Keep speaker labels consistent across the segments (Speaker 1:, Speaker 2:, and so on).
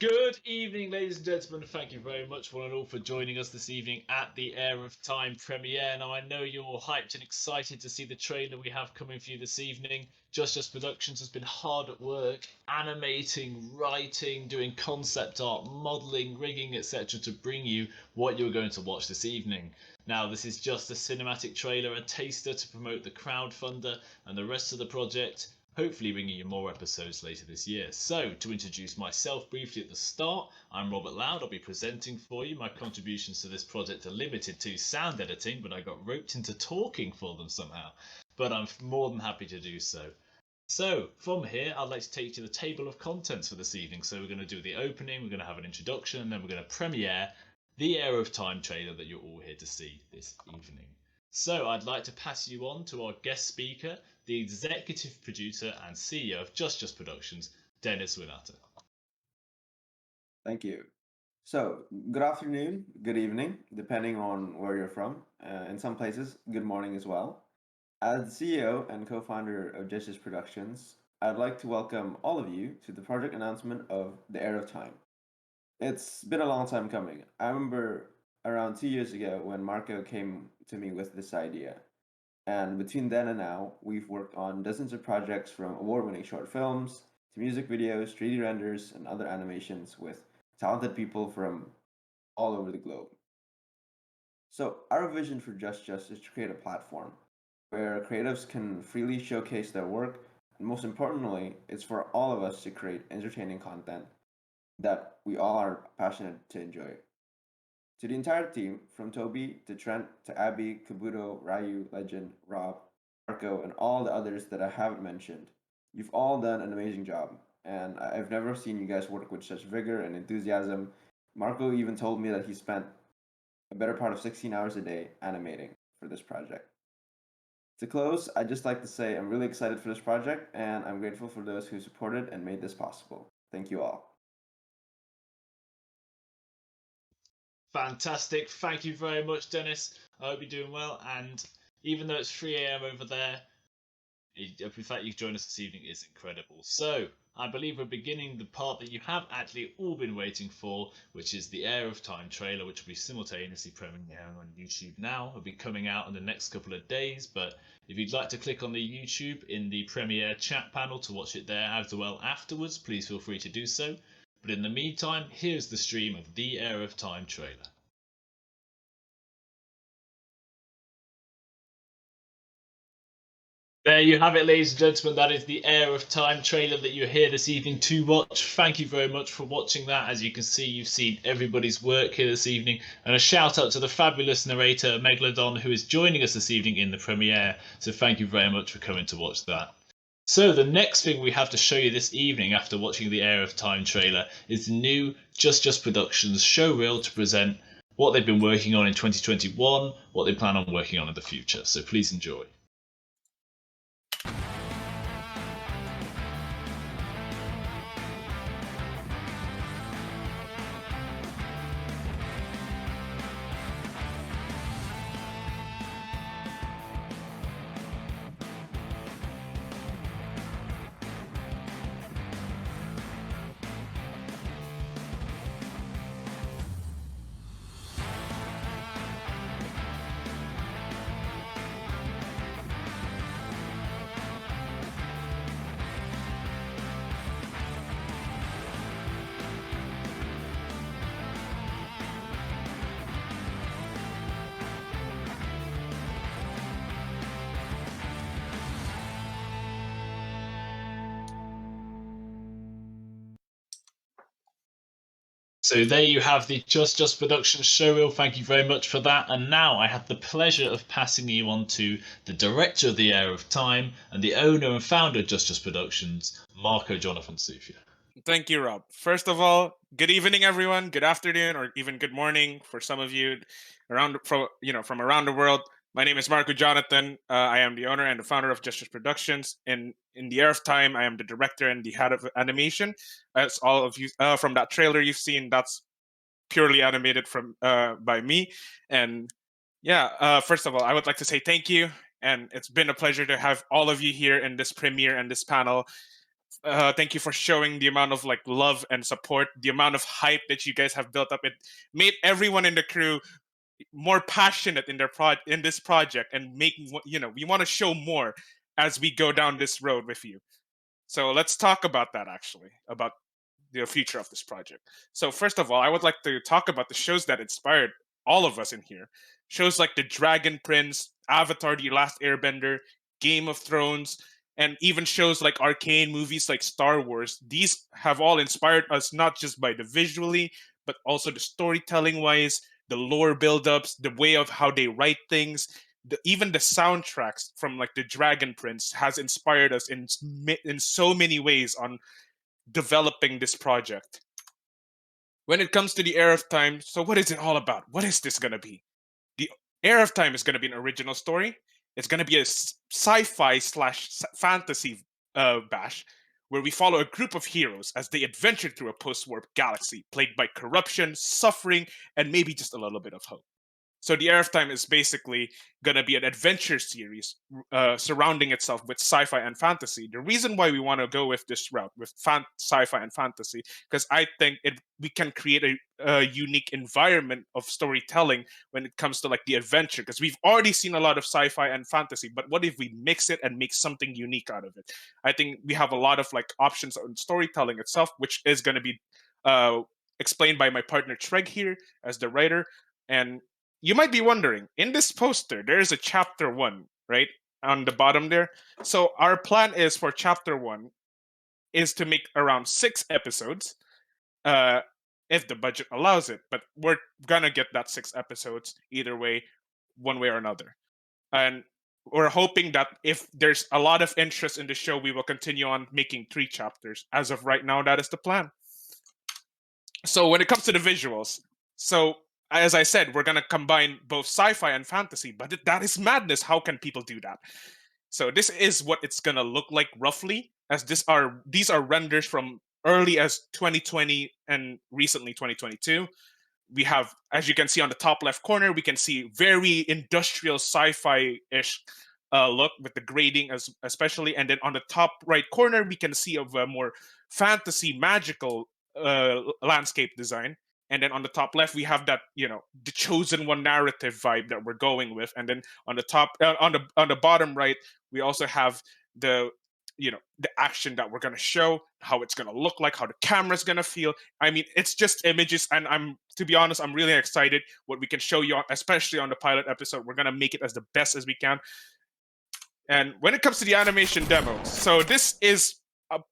Speaker 1: Good evening, ladies and gentlemen. Thank you very much, one and all, for joining us this evening at the Heir of Time premiere. Now, I know you're all hyped and excited to see the trailer we have coming for you this evening. Just Productions has been hard at work, animating, writing, doing concept art, modelling, rigging, etc. to bring you what you're going to watch this evening. Now, this is just a cinematic trailer, a taster to promote the crowdfunder and the rest of the project, hopefully bringing you more episodes later this year. So, to introduce myself briefly at the start, I'm Robert Loud. I'll be presenting for you. My contributions to this project are limited to sound editing, but I got roped into talking for them somehow. But I'm more than happy to do so. So, from here, I'd like to take you to the table of contents for this evening. So, we're going to do the opening, we're going to have an introduction, and then we're going to premiere the Heir of Time trailer that you're all here to see this evening. So I'd like to pass you on to our guest speaker, the executive producer and CEO of Just Productions, Dennis Winata.
Speaker 2: Thank you. So, good afternoon, good evening, depending on where you're from. In some places, good morning as well. As the CEO and co-founder of Just Productions, I'd like to welcome all of you to the project announcement of the Heir of Time. It's been a long time coming. I remember around 2 years ago when Marco came to me with this idea. And between then and now, we've worked on dozens of projects from award-winning short films to music videos, 3D renders, and other animations with talented people from all over the globe. So our vision for Just is to create a platform where creatives can freely showcase their work, and most importantly, it's for all of us to create entertaining content that we all are passionate to enjoy. To the entire team, from Toby to Trent to Abby, Kabuto, Ryu, Legend, Rob, Marco, and all the others that I haven't mentioned, you've all done an amazing job, and I've never seen you guys work with such vigor and enthusiasm. Marco even told me that he spent a better part of 16 hours a day animating for this project. To close, I'd just like to say I'm really excited for this project, and I'm grateful for those who supported and made this possible. Thank you all.
Speaker 1: Fantastic. Thank you very much, Dennis. I hope you're doing well. And even though it's 3 a.m. over there, the fact you joined us this evening is incredible. So, I believe we're beginning the part that you have actually all been waiting for, which is the Heir of Time trailer, which will be simultaneously premiering on YouTube now. It'll be coming out in the next couple of days, but if you'd like to click on the YouTube in the premiere chat panel to watch it there as well afterwards, please feel free to do so. But in the meantime, here's the stream of the Heir of Time trailer. There you have it, ladies and gentlemen. That is the Heir of Time trailer that you're here this evening to watch. Thank you very much for watching that. As you can see, you've seen everybody's work here this evening. And a shout out to the fabulous narrator, Megalodon, who is joining us this evening in the premiere. So thank you very much for coming to watch that. So the next thing we have to show you this evening after watching the Heir of Time trailer is the new Just Productions showreel to present what they've been working on in 2021, what they plan on working on in the future. So please enjoy. So there you have the Just Productions showreel. Thank you very much for that. And now I have the pleasure of passing you on to the director of the Heir of Time and the owner and founder of Just Productions, Marco Jonathan Sufia.
Speaker 3: Thank you, Rob. First of all, good evening, everyone. Good afternoon, or even good morning for some of you from around the world. My name is Marco Jonathan. I am the owner and the founder of Just Productions. In the Heir of Time, I am the director and the head of animation. As all of you from that trailer you've seen, that's purely animated from by me. And yeah, first of all, I would like to say thank you, and it's been a pleasure to have all of you here in this premiere and this panel. Thank you for showing the amount of like love and support, the amount of hype that you guys have built up. It made everyone in the crew more passionate in in this project, and making we want to show more as we go down this road with you. So let's talk about that, actually, about the future of this project. So first of all, I would like to talk about the shows that inspired all of us in here. Shows like The Dragon Prince, Avatar: The Last Airbender, Game of Thrones, and even shows like Arcane, movies like Star Wars. These have all inspired us, not just by the visually, but also the storytelling wise, the lore buildups, the way of how they write things. Even the soundtracks from like The Dragon Prince has inspired us in so many ways on developing this project. When it comes to the Heir of Time, so what is it all about? What is this going to be? The Heir of Time is going to be an original story. It's going to be a sci-fi / fantasy bash where we follow a group of heroes as they adventure through a post-war galaxy plagued by corruption, suffering, and maybe just a little bit of hope. So the Heir of Time is basically going to be an adventure series surrounding itself with sci-fi and fantasy. The reason why we want to go with this route with sci-fi and fantasy, because I think we can create a unique environment of storytelling when it comes to like the adventure. Because we've already seen a lot of sci-fi and fantasy, but what if we mix it and make something unique out of it? I think we have a lot of like options on storytelling itself, which is going to be explained by my partner Treg here as the writer. And you might be wondering, in this poster, there's a chapter 1, right? On the bottom there. So our plan is for chapter 1 is to make around 6 episodes, if the budget allows it. But we're gonna get that 6 episodes either way, one way or another. And we're hoping that if there's a lot of interest in the show, we will continue on making 3 chapters. As of right now, that is the plan. So when it comes to the visuals, so as I said, we're going to combine both sci-fi and fantasy, but that is madness. How can people do that? So this is what it's going to look like roughly, as these are renders from early as 2020 and recently 2022. We have, as you can see on the top left corner, we can see very industrial sci-fi-ish look with the grading especially. And then on the top right corner, we can see of a more fantasy magical landscape design. And then on the top left, we have that, the chosen one narrative vibe that we're going with. And then on the top, on the bottom right, we also have the action that we're going to show, how it's going to look like, how the camera's going to feel. I mean, it's just images. And to be honest, I'm really excited what we can show you, especially on the pilot episode. We're going to make it as the best as we can. And when it comes to the animation demo, so this is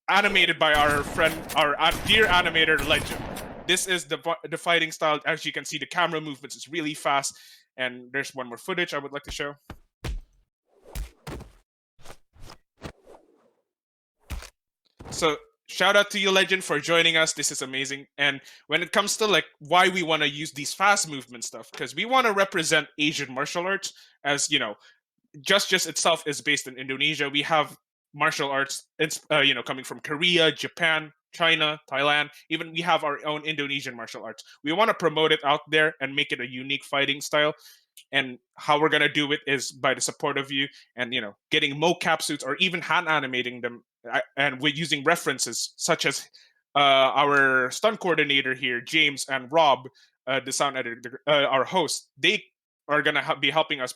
Speaker 3: animated by our friend, our dear animator Legend. This is the fighting style. As you can see, the camera movements is really fast. And there's one more footage I would like to show. So shout out to you, Legend, for joining us. This is amazing. And when it comes to like why we want to use these fast movement stuff, because we want to represent Asian martial arts, as Just itself is based in Indonesia. We have martial arts, coming from Korea, Japan, China, Thailand. Even we have our own Indonesian martial arts. We want to promote it out there and make it a unique fighting style. And how we're gonna do it is by the support of you, and getting mocap suits or even hand animating them, and we're using references such as our stunt coordinator here, James, and Rob, the sound editor, our host. They are gonna be helping us,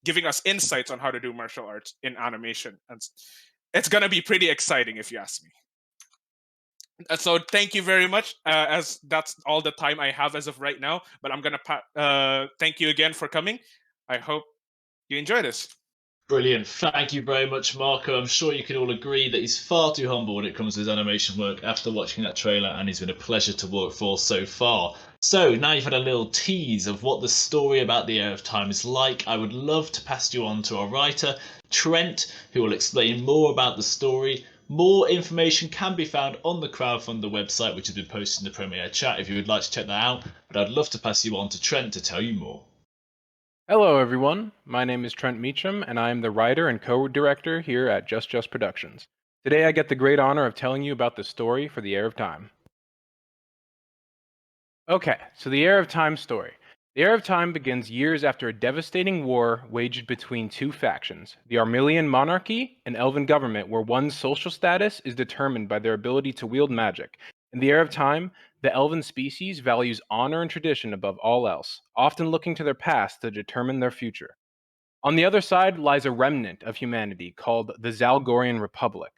Speaker 3: giving us insights on how to do martial arts in animation, and it's gonna be pretty exciting if you ask me. So thank you very much, as that's all the time I have as of right now, but I'm gonna thank you again for coming. I hope you enjoy this.
Speaker 1: Brilliant. Thank you very much, Marco. I'm sure you can all agree that he's far too humble when it comes to his animation work after watching that trailer, and he's been a pleasure to work for so far. So now you've had a little tease of what the story about the Heir of Time is like. I would love to pass you on to our writer, Trent, who will explain more about the story. More information can be found on the crowdfunder website, which has been posted in the Premiere chat if you would like to check that out. But I'd love to pass you on to Trent to tell you more.
Speaker 4: Hello, everyone. My name is Trent Meacham, and I am the writer and co-director here at Just Productions. Today, I get the great honor of telling you about the story for the Heir of Time. Okay, so the Heir of Time story. The Heir of Time begins years after a devastating war waged between two factions, the Armelian monarchy and elven government, where one's social status is determined by their ability to wield magic. In the Heir of Time, the elven species values honor and tradition above all else, often looking to their past to determine their future. On the other side lies a remnant of humanity called the Zalgorian Republic.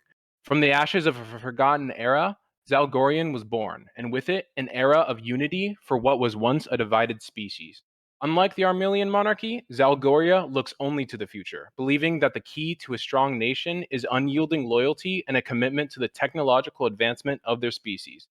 Speaker 4: From the ashes of a forgotten era, Zalgorian was born, and with it, an era of unity for what was once a divided species. Unlike the Armelian monarchy, Zalgoria looks only to the future, believing that the key to a strong nation is unyielding loyalty and a commitment to the technological advancement of their species.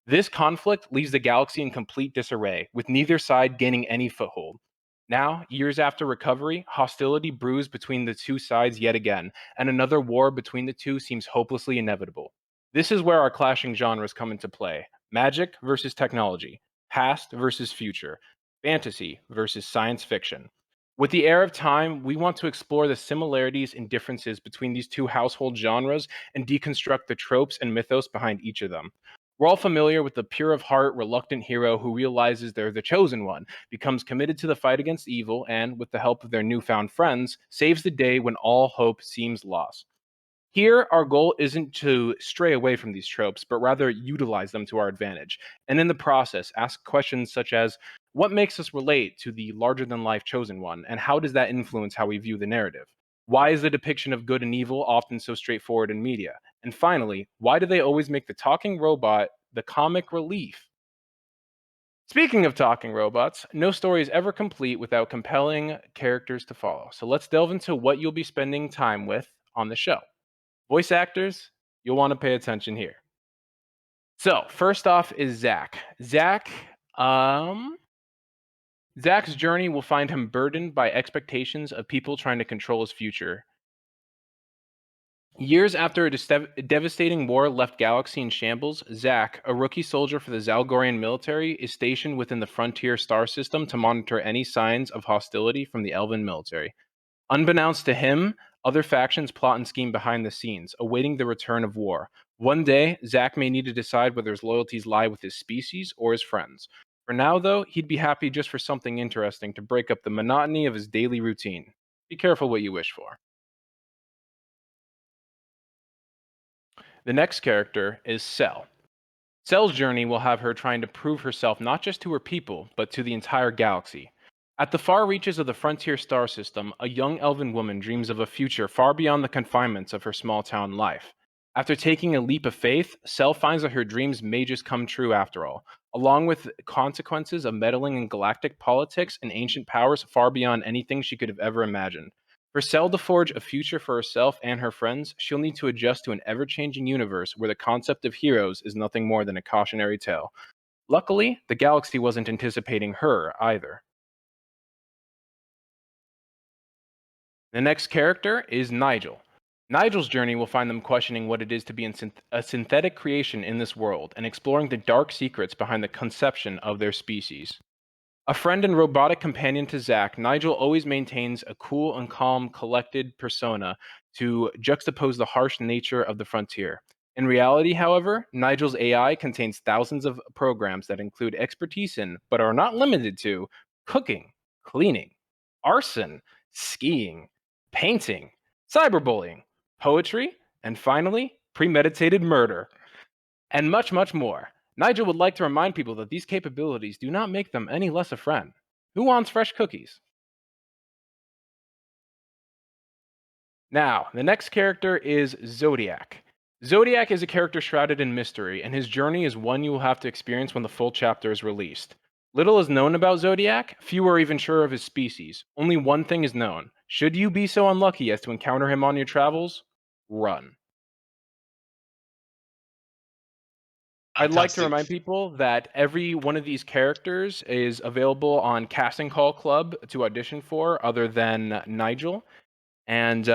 Speaker 4: This conflict leaves the galaxy in complete disarray, with neither side gaining any foothold. Now, years after recovery, hostility brews between the two sides yet again, and another war between the two seems hopelessly inevitable. This is where our clashing genres come into play: magic versus technology, past versus future, fantasy versus science fiction. With the Heir of Time, we want to explore the similarities and differences between these two household genres and deconstruct the tropes and mythos behind each of them. We're all familiar with the pure of heart, reluctant hero who realizes they're the chosen one, becomes committed to the fight against evil, and, with the help of their newfound friends, saves the day when all hope seems lost. Here, our goal isn't to stray away from these tropes, but rather utilize them to our advantage, and in the process, ask questions such as, what makes us relate to the larger than life chosen one, and how does that influence how we view the narrative? Why is the depiction of good and evil often so straightforward in media? And finally, why do they always make the talking robot the comic relief? Speaking of talking robots, no story is ever complete without compelling characters to follow. So let's delve into what you'll be spending time with on the show. Voice actors, you'll want to pay attention here. So, first off is Zach. Zach's journey will find him burdened by expectations of people trying to control his future. Years after a devastating war left Galaxy in shambles, Zach, a rookie soldier for the Zalgorian military, is stationed within the Frontier star system to monitor any signs of hostility from the Elven military. Unbeknownst to him, other factions plot and scheme behind the scenes, awaiting the return of war. One day, Zach may need to decide whether his loyalties lie with his species or his friends. For now, though, he'd be happy just for something interesting to break up the monotony of his daily routine. Be careful what you wish for. The next character is Cell. Cell's journey will have her trying to prove herself not just to her people, but to the entire galaxy. At the far reaches of the Frontier star system, a young elven woman dreams of a future far beyond the confinements of her small town life. After taking a leap of faith, Cell finds that her dreams may just come true after all, along with consequences of meddling in galactic politics and ancient powers far beyond anything she could have ever imagined. For Cell to forge a future for herself and her friends, she'll need to adjust to an ever-changing universe where the concept of heroes is nothing more than a cautionary tale. Luckily, the galaxy wasn't anticipating her either. The next character is Nigel. Nigel's journey will find them questioning what it is to be a synthetic creation in this world and exploring the dark secrets behind the conception of their species. A friend and robotic companion to Zach, Nigel always maintains a cool and calm, collected persona to juxtapose the harsh nature of the frontier. In reality, however, Nigel's AI contains thousands of programs that include expertise in, but are not limited to, cooking, cleaning, arson, skiing, painting, cyberbullying, poetry, and finally, premeditated murder, and much, much more. Nigel would like to remind people that these capabilities do not make them any less a friend. Who wants fresh cookies? Now, the next character is Zodiac. Zodiac is a character shrouded in mystery, and his journey is one you will have to experience when the full chapter is released. Little is known about Zodiac, few are even sure of his species. Only one thing is known. Should you be so unlucky as to encounter him on your travels, run. I'd like to
Speaker 1: Fantastic.
Speaker 4: remind people that every one of these characters is available on Casting Call Club to audition for, other than Nigel. And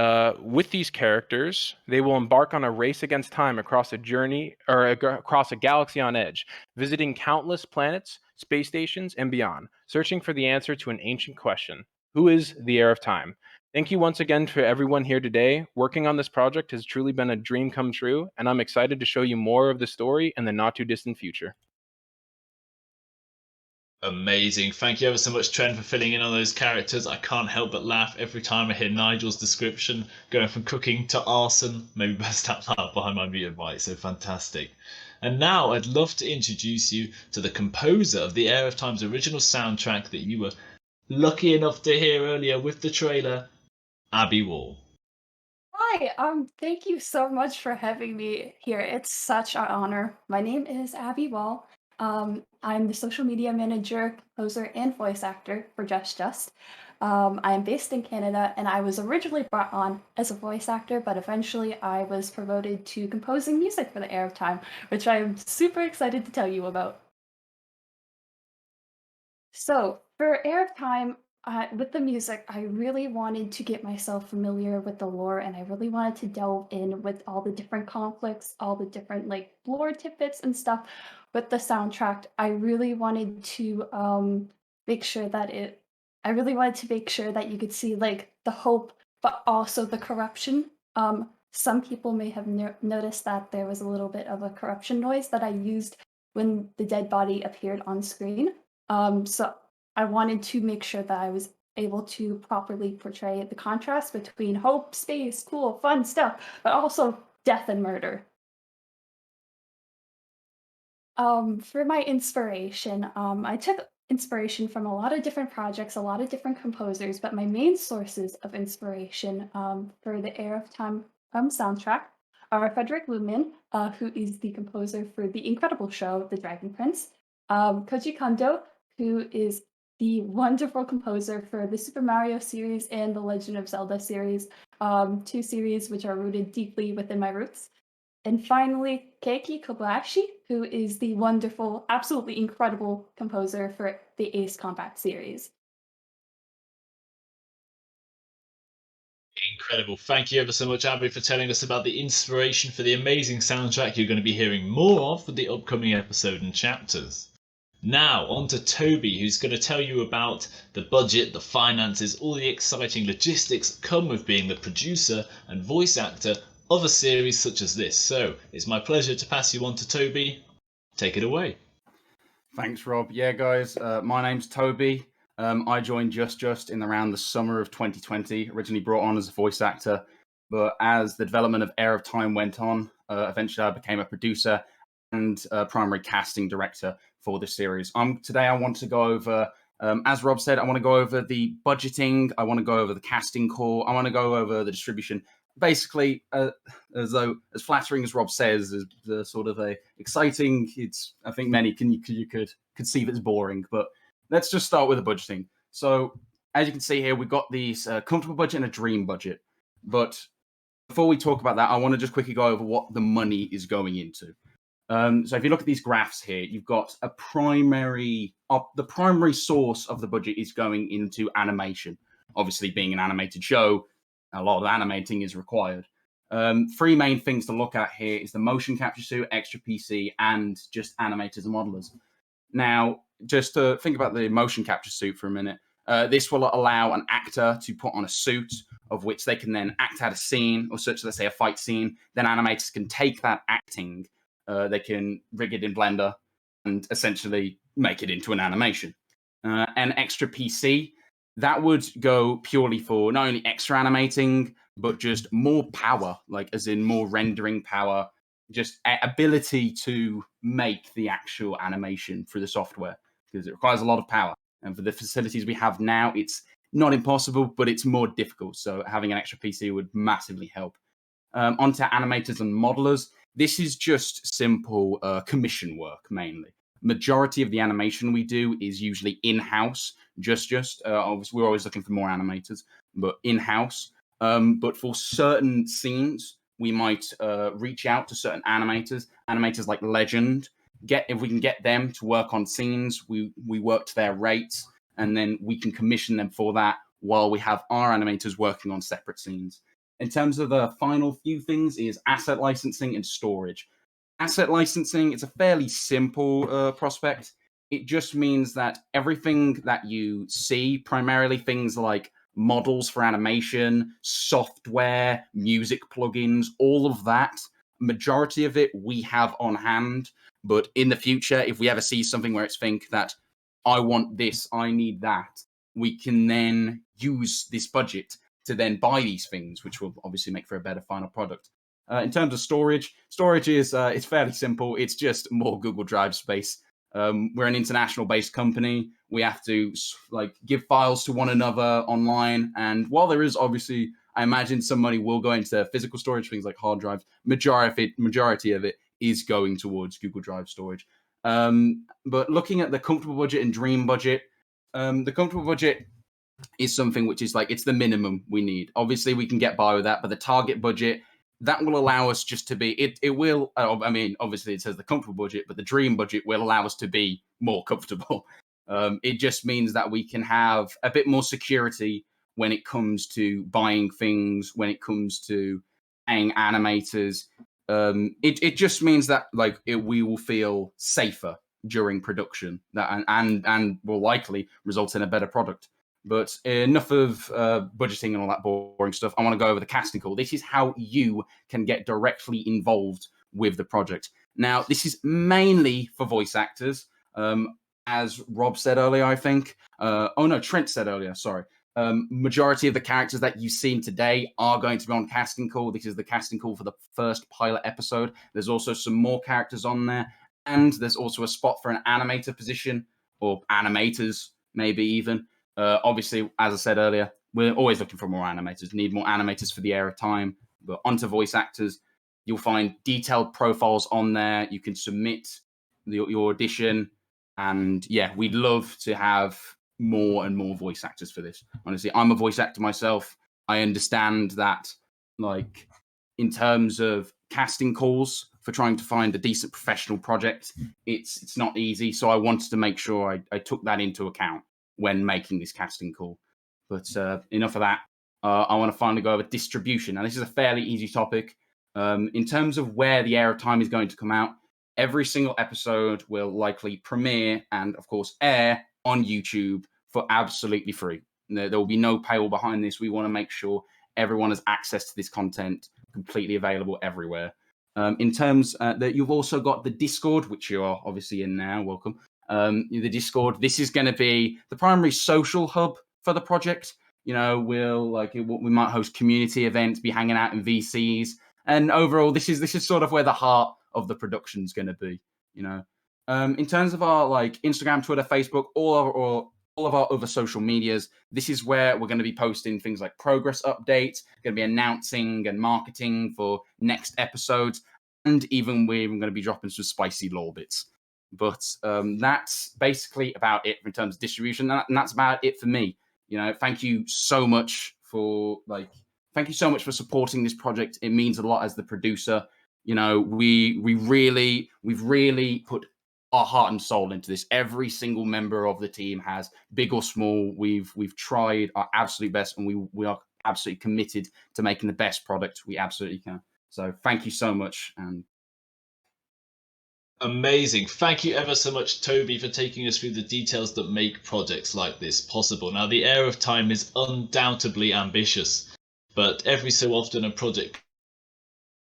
Speaker 4: with these characters, they will embark on a race against time across a journey or across a galaxy on edge, visiting countless planets, space stations, and beyond, searching for the answer to an ancient question: who is the Heir of Time? Thank you once again for everyone here today. Working on this project has truly been a dream come true, and I'm excited to show you more of the story in the not too distant future.
Speaker 1: Amazing. Thank you ever so much, Trent, for filling in on those characters. I can't help but laugh every time I hear Nigel's description, going from cooking to arson. Maybe best out loud behind my muted mic, so fantastic. And now I'd love to introduce you to the composer of the Heir of Time's original soundtrack that you were lucky enough to hear earlier with the trailer, Abby Wall.
Speaker 5: Hi, thank you so much for having me here. It's such an honor. My name is Abby Wall. I'm the social media manager, composer, and voice actor for Just. I am based in Canada, and I was originally brought on as a voice actor, but eventually I was promoted to composing music for the Heir of Time, which I am super excited to tell you about. So, for Heir of Time, with the music, I really wanted to get myself familiar with the lore, and I really wanted to delve in with all the different conflicts, all the different like lore tidbits and stuff. With the soundtrack, I really wanted to make sure that it. I really wanted to make sure that you could see like the hope, but also the corruption. Some people may have noticed that there was a little bit of a corruption noise that I used when the dead body appeared on screen. So I wanted to make sure that I was able to properly portray the contrast between hope, space, cool, fun stuff, but also death and murder. For my inspiration, I took inspiration from a lot of different projects, a lot of different composers, but my main sources of inspiration for the Heir of Time soundtrack are Frederick Lumen, who is the composer for the incredible show The Dragon Prince, Koji Kondo, who is the wonderful composer for the Super Mario series and the Legend of Zelda series, two series which are rooted deeply within my roots. And finally, Keiki Kobayashi, who is the wonderful, absolutely incredible composer for the Ace Combat series.
Speaker 1: Incredible. Thank you ever so much, Abby, for telling us about the inspiration for the amazing soundtrack you're going to be hearing more of for the upcoming episode and chapters. Now, on to Toby, who's going to tell you about the budget, the finances, all the exciting logistics that come with being the producer and voice actor of a series such as this. So, it's my pleasure to pass you on to Toby. Take it away.
Speaker 6: Thanks, Rob. Yeah, guys, my name's Toby. I joined Just in around the summer of 2020, originally brought on as a voice actor. But as the development of Heir of Time went on, eventually I became a producer and primary casting director for the series. Today I want to go over, as Rob said, I want to go over the budgeting, I want to go over the casting call, I want to go over the distribution. Basically, as flattering as Rob says, is the sort of a exciting. I think many could see that it's boring, but let's just start with the budgeting. So as you can see here, we've got these comfortable budget and a dream budget. But before we talk about that, I want to just quickly go over what the money is going into. So if you look at these graphs here, you've got the primary source of the budget is going into animation. Obviously, being an animated show, a lot of animating is required. Three main things to look at here is the motion capture suit, extra PC, and just animators and modelers. Now, just to think about the motion capture suit for a minute, this will allow an actor to put on a suit of which they can then act out a scene, or such, let's say a fight scene. Then animators can take that acting, they can rig it in Blender and essentially make it into an animation. An extra PC, that would go purely for not only extra animating, but just more power, like as in more rendering power, just ability to make the actual animation through the software, because it requires a lot of power. And for the facilities we have now, it's not impossible, but it's more difficult. So having an extra PC would massively help. Onto animators and modelers. This is just simple commission work mainly. Majority of the animation we do is usually in-house. Obviously, we're always looking for more animators, but in-house. But for certain scenes, we might reach out to certain animators like Legend. If we can get them to work on scenes, we work to their rates, and then we can commission them for that while we have our animators working on separate scenes. In terms of the final few things is asset licensing and storage. Asset licensing, it's a fairly simple prospect. It just means that everything that you see, primarily things like models for animation, software, music plugins, all of that, majority of it we have on hand. But in the future, if we ever see something where it's think that I want this, I need that, we can then use this budget to then buy these things, which will obviously make for a better final product. In terms of storage is it's fairly simple. It's just more Google Drive space. We're an international-based company. We have to give files to one another online. And while there is obviously, I imagine some money will go into physical storage, things like hard drives, majority of it is going towards Google Drive storage. But looking at the comfortable budget and dream budget, the comfortable budget is something which is it's the minimum we need. Obviously, we can get by with that, but the target budget, that will allow us just to be, it will, I mean, obviously it says the comfortable budget, but the dream budget will allow us to be more comfortable. It just means that we can have a bit more security when it comes to buying things, when it comes to paying animators. It just means that we will feel safer during production, that and will likely result in a better product. But enough of budgeting and all that boring stuff. I want to go over the casting call. This is how you can get directly involved with the project. Now, this is mainly for voice actors. As Rob said earlier, I think. Trent said earlier, sorry. Majority of the characters that you've seen today are going to be on casting call. This is the casting call for the first pilot episode. There's also some more characters on there. And there's also a spot for an animator position, or animators, maybe even. Obviously, as I said earlier, we're always looking for more animators. Need more animators for the Heir of Time. But onto voice actors, you'll find detailed profiles on there. You can submit your audition. And yeah, we'd love to have more and more voice actors for this. Honestly, I'm a voice actor myself. I understand that, in terms of casting calls for trying to find a decent professional project, it's not easy. So I wanted to make sure I took that into account when making this casting call. But enough of that. I want to finally go over distribution. Now, this is a fairly easy topic. In terms of where the Heir of Time is going to come out, every single episode will likely premiere and, of course, air on YouTube for absolutely free. There will be no paywall behind this. We want to make sure everyone has access to this content completely available everywhere. In terms that you've also got the Discord, which you are obviously in now. Welcome. The Discord. This is going to be the primary social hub for the project. We might host community events, be hanging out in VCs, and overall, this is sort of where the heart of the production is going to be. In terms of our Instagram, Twitter, Facebook, all of our other social medias, this is where we're going to be posting things like progress updates, going to be announcing and marketing for next episodes, and we're even going to be dropping some spicy lore bits. But that's basically about it in terms of distribution, and that's about it for me. Thank you so much for supporting this project. It means a lot as the producer. We've really put our heart and soul into this. Every single member of the team has, big or small. We've tried our absolute best, and we are absolutely committed to making the best product we absolutely can. So thank you so much. And
Speaker 1: amazing. Thank you ever so much, Toby, for taking us through the details that make projects like this possible. Now, the Heir of Time is undoubtedly ambitious, but every so often a project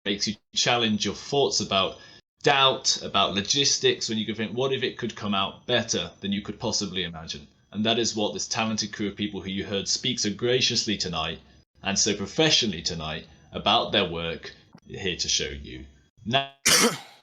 Speaker 1: makes you challenge your thoughts about doubt, about logistics, when you can think, what if it could come out better than you could possibly imagine? And that is what this talented crew of people who you heard speak so graciously tonight and so professionally tonight about their work are here to show you. Now,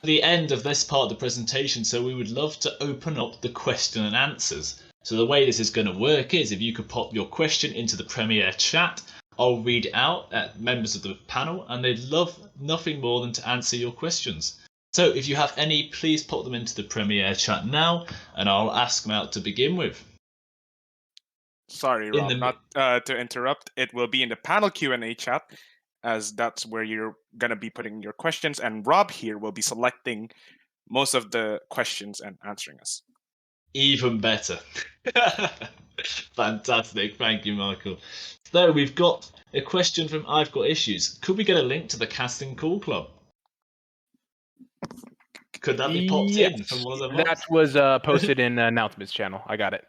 Speaker 1: the end of this part of the presentation, so we would love to open up the question and answers. So the way this is going to work is if you could pop your question into the Premiere chat, I'll read it out at members of the panel, and they'd love nothing more than to answer your questions. So if you have any, please pop them into the Premiere chat now, and I'll ask them out to begin with.
Speaker 3: Sorry, Rob, not to interrupt. It will be in the panel Q&A chat, as that's where you're going to be putting your questions, and Rob here will be selecting most of the questions and answering us.
Speaker 1: Even better. Fantastic. Thank you, Michael. So we've got a question from I've Got Issues. Could we get a link to the Casting Call Club? Could that be popped in from one of the mods?
Speaker 4: That was posted in announcements channel. I got it.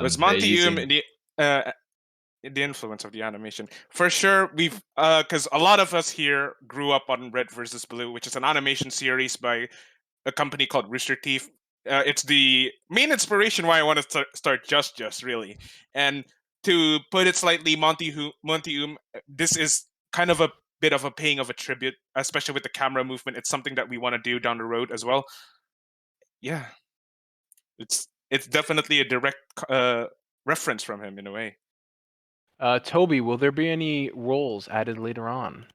Speaker 3: Was Monty Oum the influence of the animation? For sure, we've because a lot of us here grew up on Red vs. Blue, which is an animation series by a company called Rooster Teeth. It's the main inspiration why I want to start Just really. And to put it slightly, Monty Oum, this is kind of a bit of a paying of a tribute, especially with the camera movement. It's something that we want to do down the road as well. Yeah, it's definitely a direct reference from him in a way.
Speaker 4: Toby, will there be any roles added later on?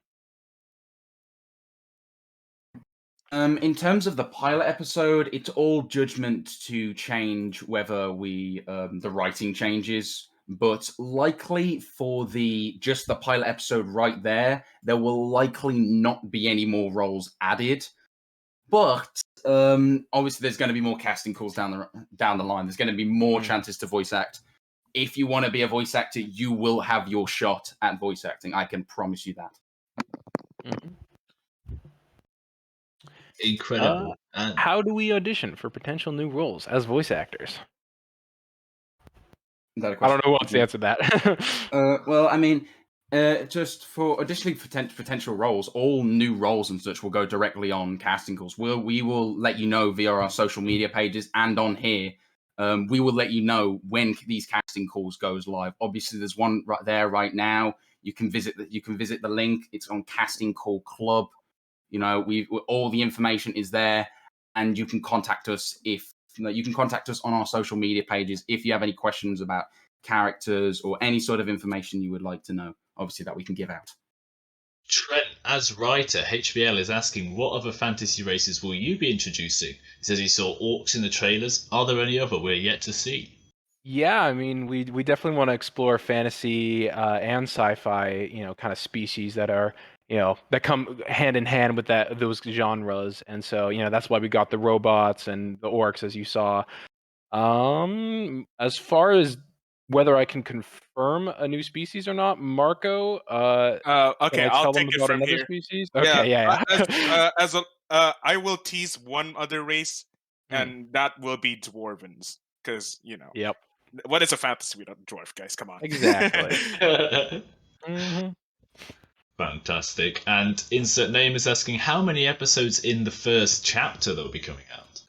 Speaker 6: In terms of the pilot episode, it's all judgment to change whether we the writing changes. But likely for just the pilot episode right there will likely not be any more roles added. But obviously, there's going to be more casting calls down the line. There's going to be more chances to voice act. If you want to be a voice actor, you will have your shot at voice acting. I can promise you that.
Speaker 1: Incredible.
Speaker 4: How do we audition for potential new roles as voice actors? I don't know who wants to answer that.
Speaker 6: Well, I mean, just for auditioning for potential roles, all new roles and such will go directly on casting calls. We will let you know via our social media pages and on here. We will let you know when these casting calls goes live. Obviously, there's one right there right now. You can visit the link. It's on Casting Call Club. You know, all the information is there, and you can contact us on our social media pages if you have any questions about characters or any sort of information you would like to know. Obviously, that we can give out.
Speaker 1: Trent, as writer, HBL is asking, what other fantasy races will you be introducing? He says he saw orcs in the trailers. Are there any other we're yet to see?
Speaker 4: Yeah, I mean, we definitely want to explore fantasy and sci-fi, kind of species that are, that come hand in hand with those genres. And so, that's why we got the robots and the orcs, as you saw. As far as whether I can confirm a new species or not, Marco,
Speaker 3: okay, I'll take it from here.
Speaker 4: Species? Okay, yeah.
Speaker 3: I will tease one other race, and that will be dwarvens, because
Speaker 4: Yep.
Speaker 3: What is a fantasy without a dwarf, guys? Come on.
Speaker 4: Exactly.
Speaker 1: Fantastic. And Insert Name is asking, how many episodes in the first chapter that will be coming out?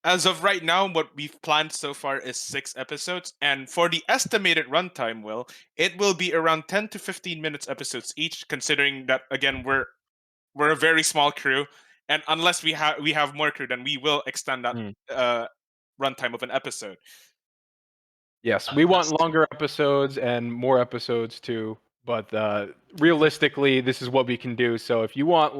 Speaker 3: As of right now, what we've planned so far is 6 episodes, and for the estimated runtime, it will be around 10 to 15 minutes episodes each, considering that, again, we're a very small crew, and unless we have more crew, then we will extend that runtime of an episode.
Speaker 4: Yes, we want longer episodes and more episodes too, but realistically, this is what we can do. So if you want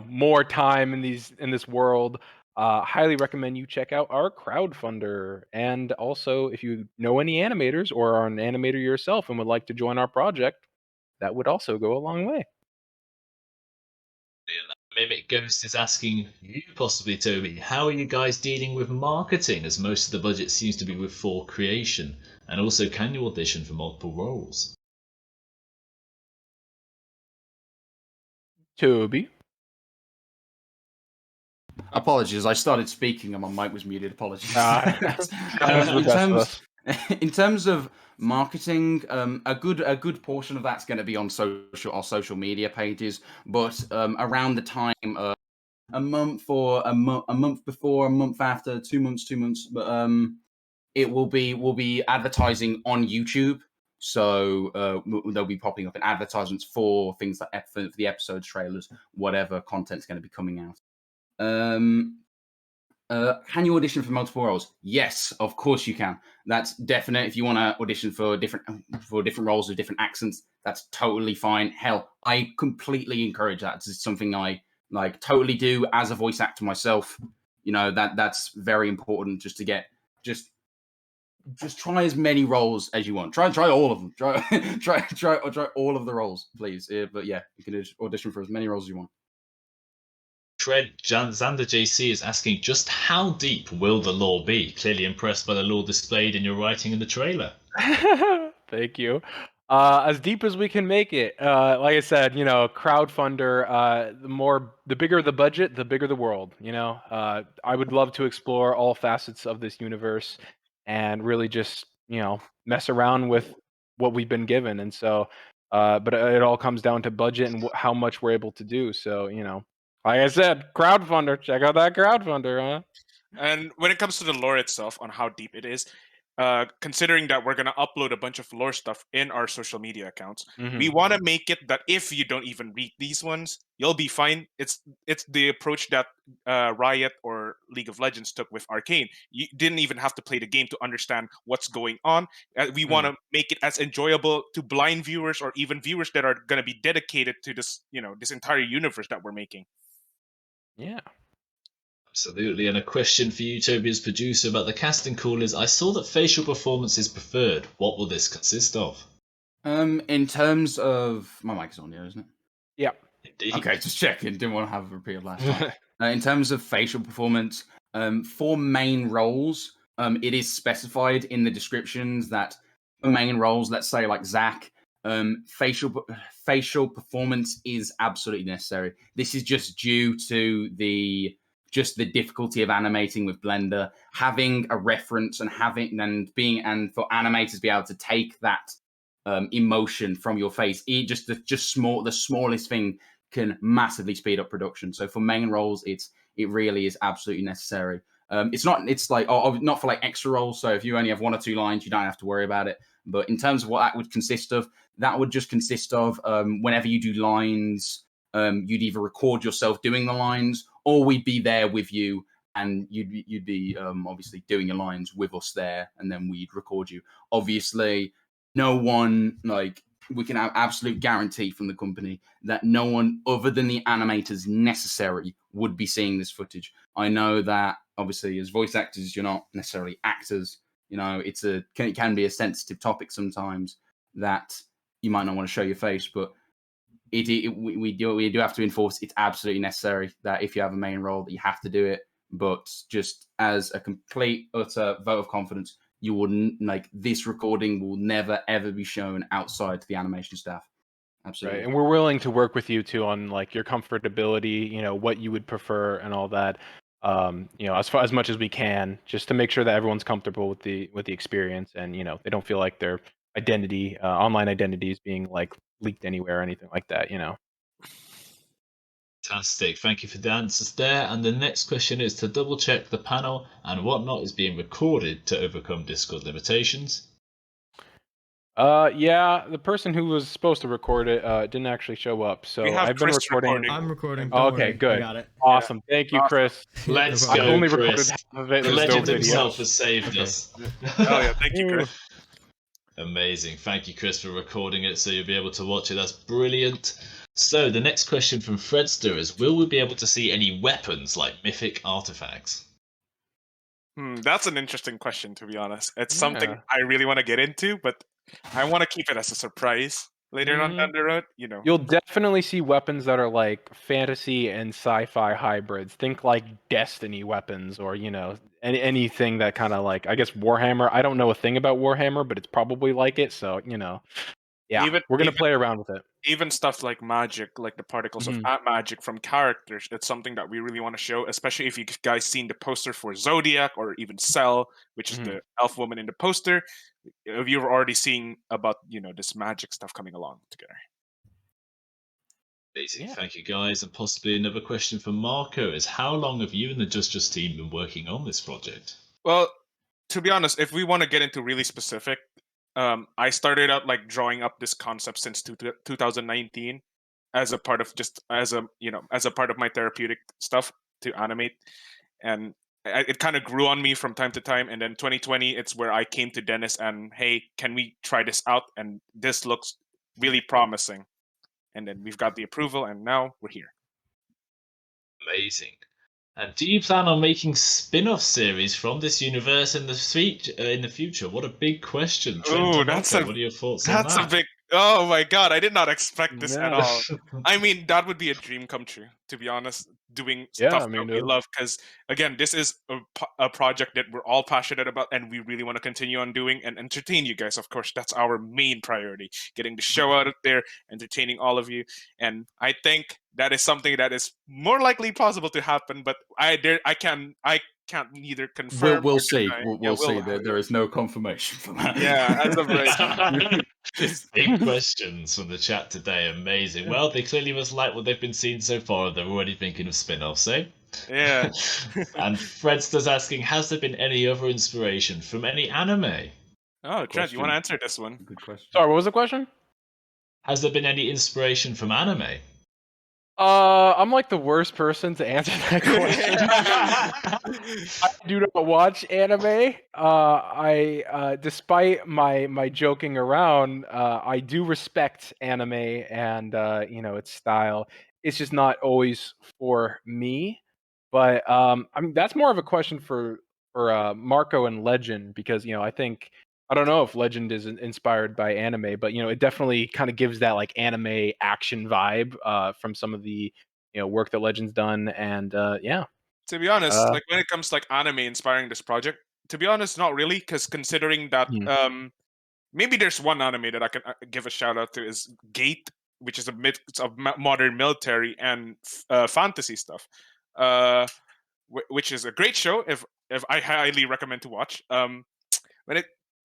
Speaker 4: more time in this world, highly recommend you check out our crowdfunder. And also, if you know any animators or are an animator yourself and would like to join our project, that would also go a long way.
Speaker 1: Mimic Ghost is asking you, possibly, Toby, how are you guys dealing with marketing, as most of the budget seems to be with for creation? And also, can you audition for multiple roles?
Speaker 4: Toby?
Speaker 6: Apologies, I started speaking and my mic was muted. Apologies. In terms of marketing, a good portion of that's going to be on our social media pages, but around the time, a month before, a month after, 2 months, but we'll be advertising on YouTube. So they'll be popping up in advertisements for things like for the episodes, trailers, whatever content's going to be coming out. Can you audition for multiple roles? Yes, of course you can. That's definite. If you want to audition for different roles with different accents, that's totally fine. Hell, I completely encourage that. It's something I totally do as a voice actor myself. That's very important. Just to get just try as many roles as you want. Try all of them. Try all of the roles, please. But yeah, you can audition for as many roles as you want.
Speaker 1: Trent Xander JC is asking, just how deep will the lore be? Clearly impressed by the lore displayed in your writing in the trailer.
Speaker 4: Thank you. As deep as we can make it. Like I said, crowdfunder, the bigger the budget, the bigger the world. I would love to explore all facets of this universe and really just, mess around with what we've been given. And so, but it all comes down to budget and how much we're able to do. So, Like I said, crowdfunder. Check out that crowdfunder, huh?
Speaker 3: And when it comes to the lore itself, on how deep it is, considering that we're gonna upload a bunch of lore stuff in our social media accounts, we want to make it that if you don't even read these ones, you'll be fine. It's the approach that Riot or League of Legends took with Arcane. You didn't even have to play the game to understand what's going on. We want to make it as enjoyable to blind viewers or even viewers that are gonna be dedicated to this, this entire universe that we're making.
Speaker 4: Yeah.
Speaker 1: Absolutely. And a question for you, Toby, as producer, about the casting call is: I saw that facial performance is preferred. What will this consist of?
Speaker 6: In terms of my mic is on, yeah, isn't it?
Speaker 4: Yeah.
Speaker 1: Indeed.
Speaker 6: Okay, just checking. Didn't want to have a repeat last time. In terms of facial performance, for main roles, it is specified in the descriptions that for main roles, let's say like Zach, facial performance is absolutely necessary. This is just due to the difficulty of animating with Blender, having a reference and for animators to be able to take that emotion from your face, the smallest thing can massively speed up production. So for main roles, it really is absolutely necessary. It's not for like extra roles. So if you only have 1 or 2 lines, you don't have to worry about it. But in terms of what that would consist of, that would just consist of whenever you do lines, you'd either record yourself doing the lines, or we'd be there with you, and you'd be obviously doing your lines with us there, and then we'd record you. Obviously, no one, we can have absolute guarantee from the company that no one other than the animators necessary would be seeing this footage. I know that obviously as voice actors, you're not necessarily actors. It can be a sensitive topic sometimes that you might not want to show your face, but we do have to enforce it's absolutely necessary that if you have a main role that you have to do it. But just as a complete utter vote of confidence, you wouldn't this recording will never ever be shown outside to the animation staff. Absolutely.
Speaker 4: Right. And we're willing to work with you too on your comfortability, what you would prefer and all that. As much as we can, just to make sure that everyone's comfortable with the experience, and they don't feel like their identity, online identity, is being leaked anywhere or anything like that.
Speaker 1: Fantastic. Thank you for the answers there. And the next question is to double check the panel and whatnot is being recorded to overcome Discord limitations.
Speaker 4: Yeah, the person who was supposed to record it didn't actually show up, so I've been
Speaker 3: Chris
Speaker 4: recording.
Speaker 7: I'm recording.
Speaker 4: Oh,
Speaker 7: Don't
Speaker 4: okay,
Speaker 7: worry.
Speaker 4: good.
Speaker 7: I got it.
Speaker 4: Awesome. Thank you,
Speaker 3: Awesome.
Speaker 4: Chris.
Speaker 1: Let's
Speaker 7: No
Speaker 1: go,
Speaker 4: I only
Speaker 1: Chris.
Speaker 4: recorded half of it.
Speaker 1: The
Speaker 4: There's no
Speaker 1: legend
Speaker 4: video.
Speaker 1: himself has saved
Speaker 7: Okay.
Speaker 1: us.
Speaker 3: Oh yeah, thank you, Chris.
Speaker 1: Amazing. Thank you, Chris, for recording it so you'll be able to watch it. That's brilliant. So the next question from Fredster is: will we be able to see any weapons like mythic artifacts?
Speaker 3: That's an interesting question, to be honest. It's something
Speaker 4: Yeah.
Speaker 3: I really want to get into, but I want to keep it as a surprise later on down the road.
Speaker 4: You'll definitely see weapons that are fantasy and sci-fi hybrids. Think Destiny weapons, or anything that kind of I guess Warhammer. I don't know a thing about Warhammer, but it's probably like it. So yeah, we're gonna play around with it.
Speaker 3: Even stuff like magic, like the particles of magic from characters. It's something that we really want to show, especially if you guys seen the poster for Zodiac or even Cell, which is the elf woman in the poster. If you've already seen about this magic stuff coming along together.
Speaker 1: Amazing. Thank you, guys. And possibly another question for Marco is: how long have you and the Just team been working on this project?
Speaker 3: Well, to be honest, if we want to get into really specific, I started out drawing up this concept since 2019 as a part of part of my therapeutic stuff to animate, and it kind of grew on me from time to time. And then 2020, it's where I came to Dennis and, hey, can we try this out? And this looks really promising. And then we've got the approval, and now we're here.
Speaker 1: Amazing. And do you plan on making spin-off series from this universe in the future? What a big question. Trent,
Speaker 3: Oh, what are your thoughts on that? That's a big... Oh my god, I did not expect this at all. I mean, that would be a dream come true, to be honest, doing stuff that we love. Because, again, this is a project that we're all passionate about, and we really want to continue on doing and entertain you guys. Of course, that's our main priority, getting the show out there, entertaining all of you. And I think that is something that is more likely possible to happen, but I can't neither confirm.
Speaker 6: We'll see. We'll see. There is no confirmation for that.
Speaker 3: Yeah, as of right.
Speaker 1: Big questions from the chat today. Amazing. Well, they clearly must like what they've been seeing so far. They're already thinking of spin-offs, eh?
Speaker 3: Yeah.
Speaker 1: And Fredster's asking, has there been any other inspiration from any anime?
Speaker 3: Oh, Trent, you want to answer this one?
Speaker 6: Good question.
Speaker 4: Sorry, what was the question?
Speaker 1: Has there been any inspiration from anime?
Speaker 4: I'm like the worst person to answer that question. I do not watch anime. Despite my joking around, I do respect anime and its style. It's just not always for me. But I mean that's more of a question for Marco and Legend because I don't know if Legend is inspired by anime, but it definitely kind of gives that like anime action vibe from some of the work that Legend's done, and yeah.
Speaker 3: To be honest, like when it comes to like anime inspiring this project, to be honest, not really, because considering that maybe there's one anime that I can give a shout out to is Gate, which is a mix of modern military and fantasy stuff, which is a great show. If I highly recommend to watch.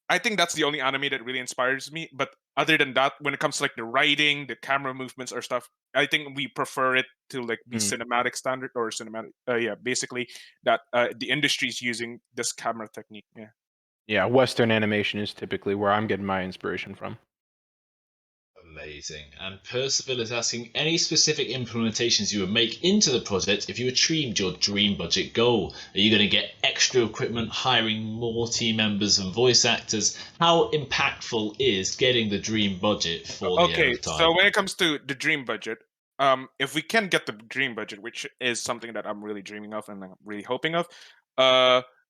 Speaker 3: I think that's the only anime that really inspires me. But other than that, when it comes to like the writing, the camera movements or stuff, I think we prefer it to like be cinematic standard or cinematic. Basically that the industry is using this camera technique. Yeah.
Speaker 4: Yeah, Western animation is typically where I'm getting my inspiration from.
Speaker 1: Amazing. And Percival is asking, any specific implementations you would make into the project if you achieved your dream budget goal? Are you going to get extra equipment, hiring more team members and voice actors? How impactful is getting the dream budget for the Heir of Time?
Speaker 3: So when it comes to the dream budget, if we can get the dream budget, which is something that I'm really dreaming of and I'm really hoping of,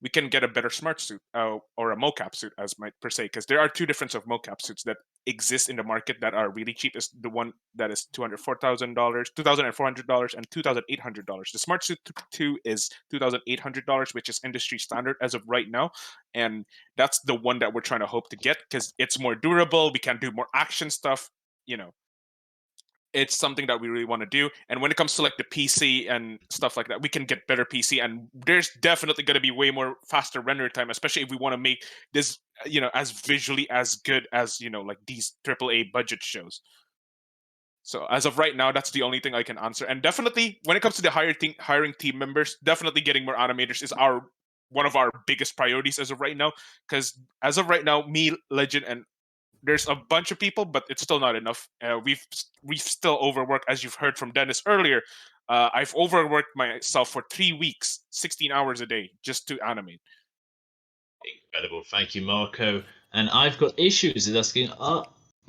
Speaker 3: we can get a better smart suit or a mocap suit, as might per se, because there are two different of mocap suits that exist in the market that are really cheap. Is the one that is $204,000, $2,400, and $2,800. The smart suit 2 is $2,800, which is industry standard as of right now, and that's the one that we're trying to hope to get because it's more durable. We can do more action stuff. It's something that we really want to do. And when it comes to like the PC and stuff like that, we can get better PC, and there's definitely going to be way more faster render time, especially if we want to make this, as visually as good as, like these AAA budget shows. So as of right now, that's the only thing I can answer. And definitely when it comes to the hiring team members, definitely getting more animators is one of our biggest priorities as of right now. Because as of right now, me, Legend, and there's a bunch of people, but it's still not enough. We've still overworked, as you've heard from Dennis earlier. I've overworked myself for 3 weeks, 16 hours a day, just to animate.
Speaker 1: Incredible. Thank you, Marco. And I've got issues is asking,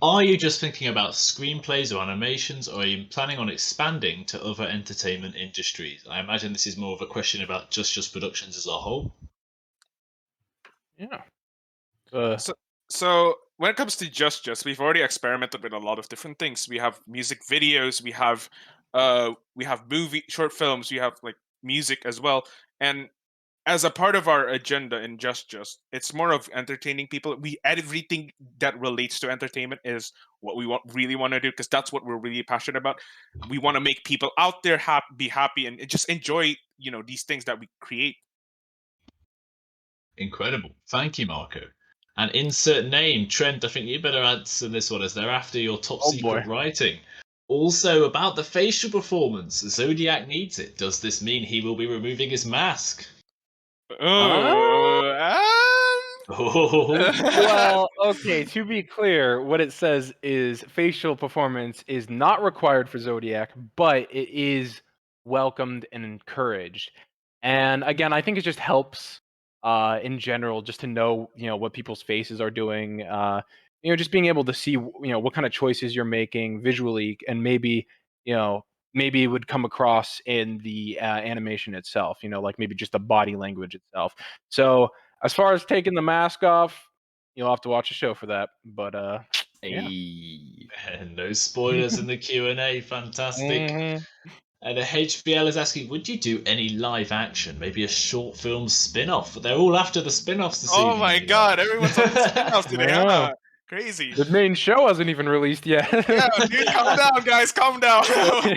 Speaker 1: are you just thinking about screenplays or animations, or are you planning on expanding to other entertainment industries? I imagine this is more of a question about Just Productions as a whole.
Speaker 4: Yeah.
Speaker 3: So when it comes to Just, we've already experimented with a lot of different things. We have music videos, we have short films, we have like music as well. And as a part of our agenda in Just, it's more of entertaining people. Everything that relates to entertainment is what we really want to do, because that's what we're really passionate about. We want to make people out there be happy and just enjoy, these things that we create.
Speaker 1: Incredible. Thank you, Marco. And insert name, Trent, I think you better answer this one as they're after your top secret writing. Also, about the facial performance, Zodiac needs it. Does this mean he will be removing his mask?
Speaker 4: Well, okay, to be clear, what it says is facial performance is not required for Zodiac, but it is welcomed and encouraged. And again, I think it just helps in general just to know, what people's faces are doing, just being able to see, what kind of choices you're making visually, and maybe it would come across in the animation itself, like maybe just the body language itself. So as far as taking the mask off, you'll have to watch a show for that. But yeah.
Speaker 1: No spoilers in the Q&A. Fantastic. And HBL is asking, would you do any live action, maybe a short film spin-off? They're all after the spin-offs this evening.
Speaker 3: Oh my god, everyone's on the spin-off today, huh? Crazy.
Speaker 4: The main show hasn't even released yet.
Speaker 3: Yeah, dude, calm down, guys, calm down.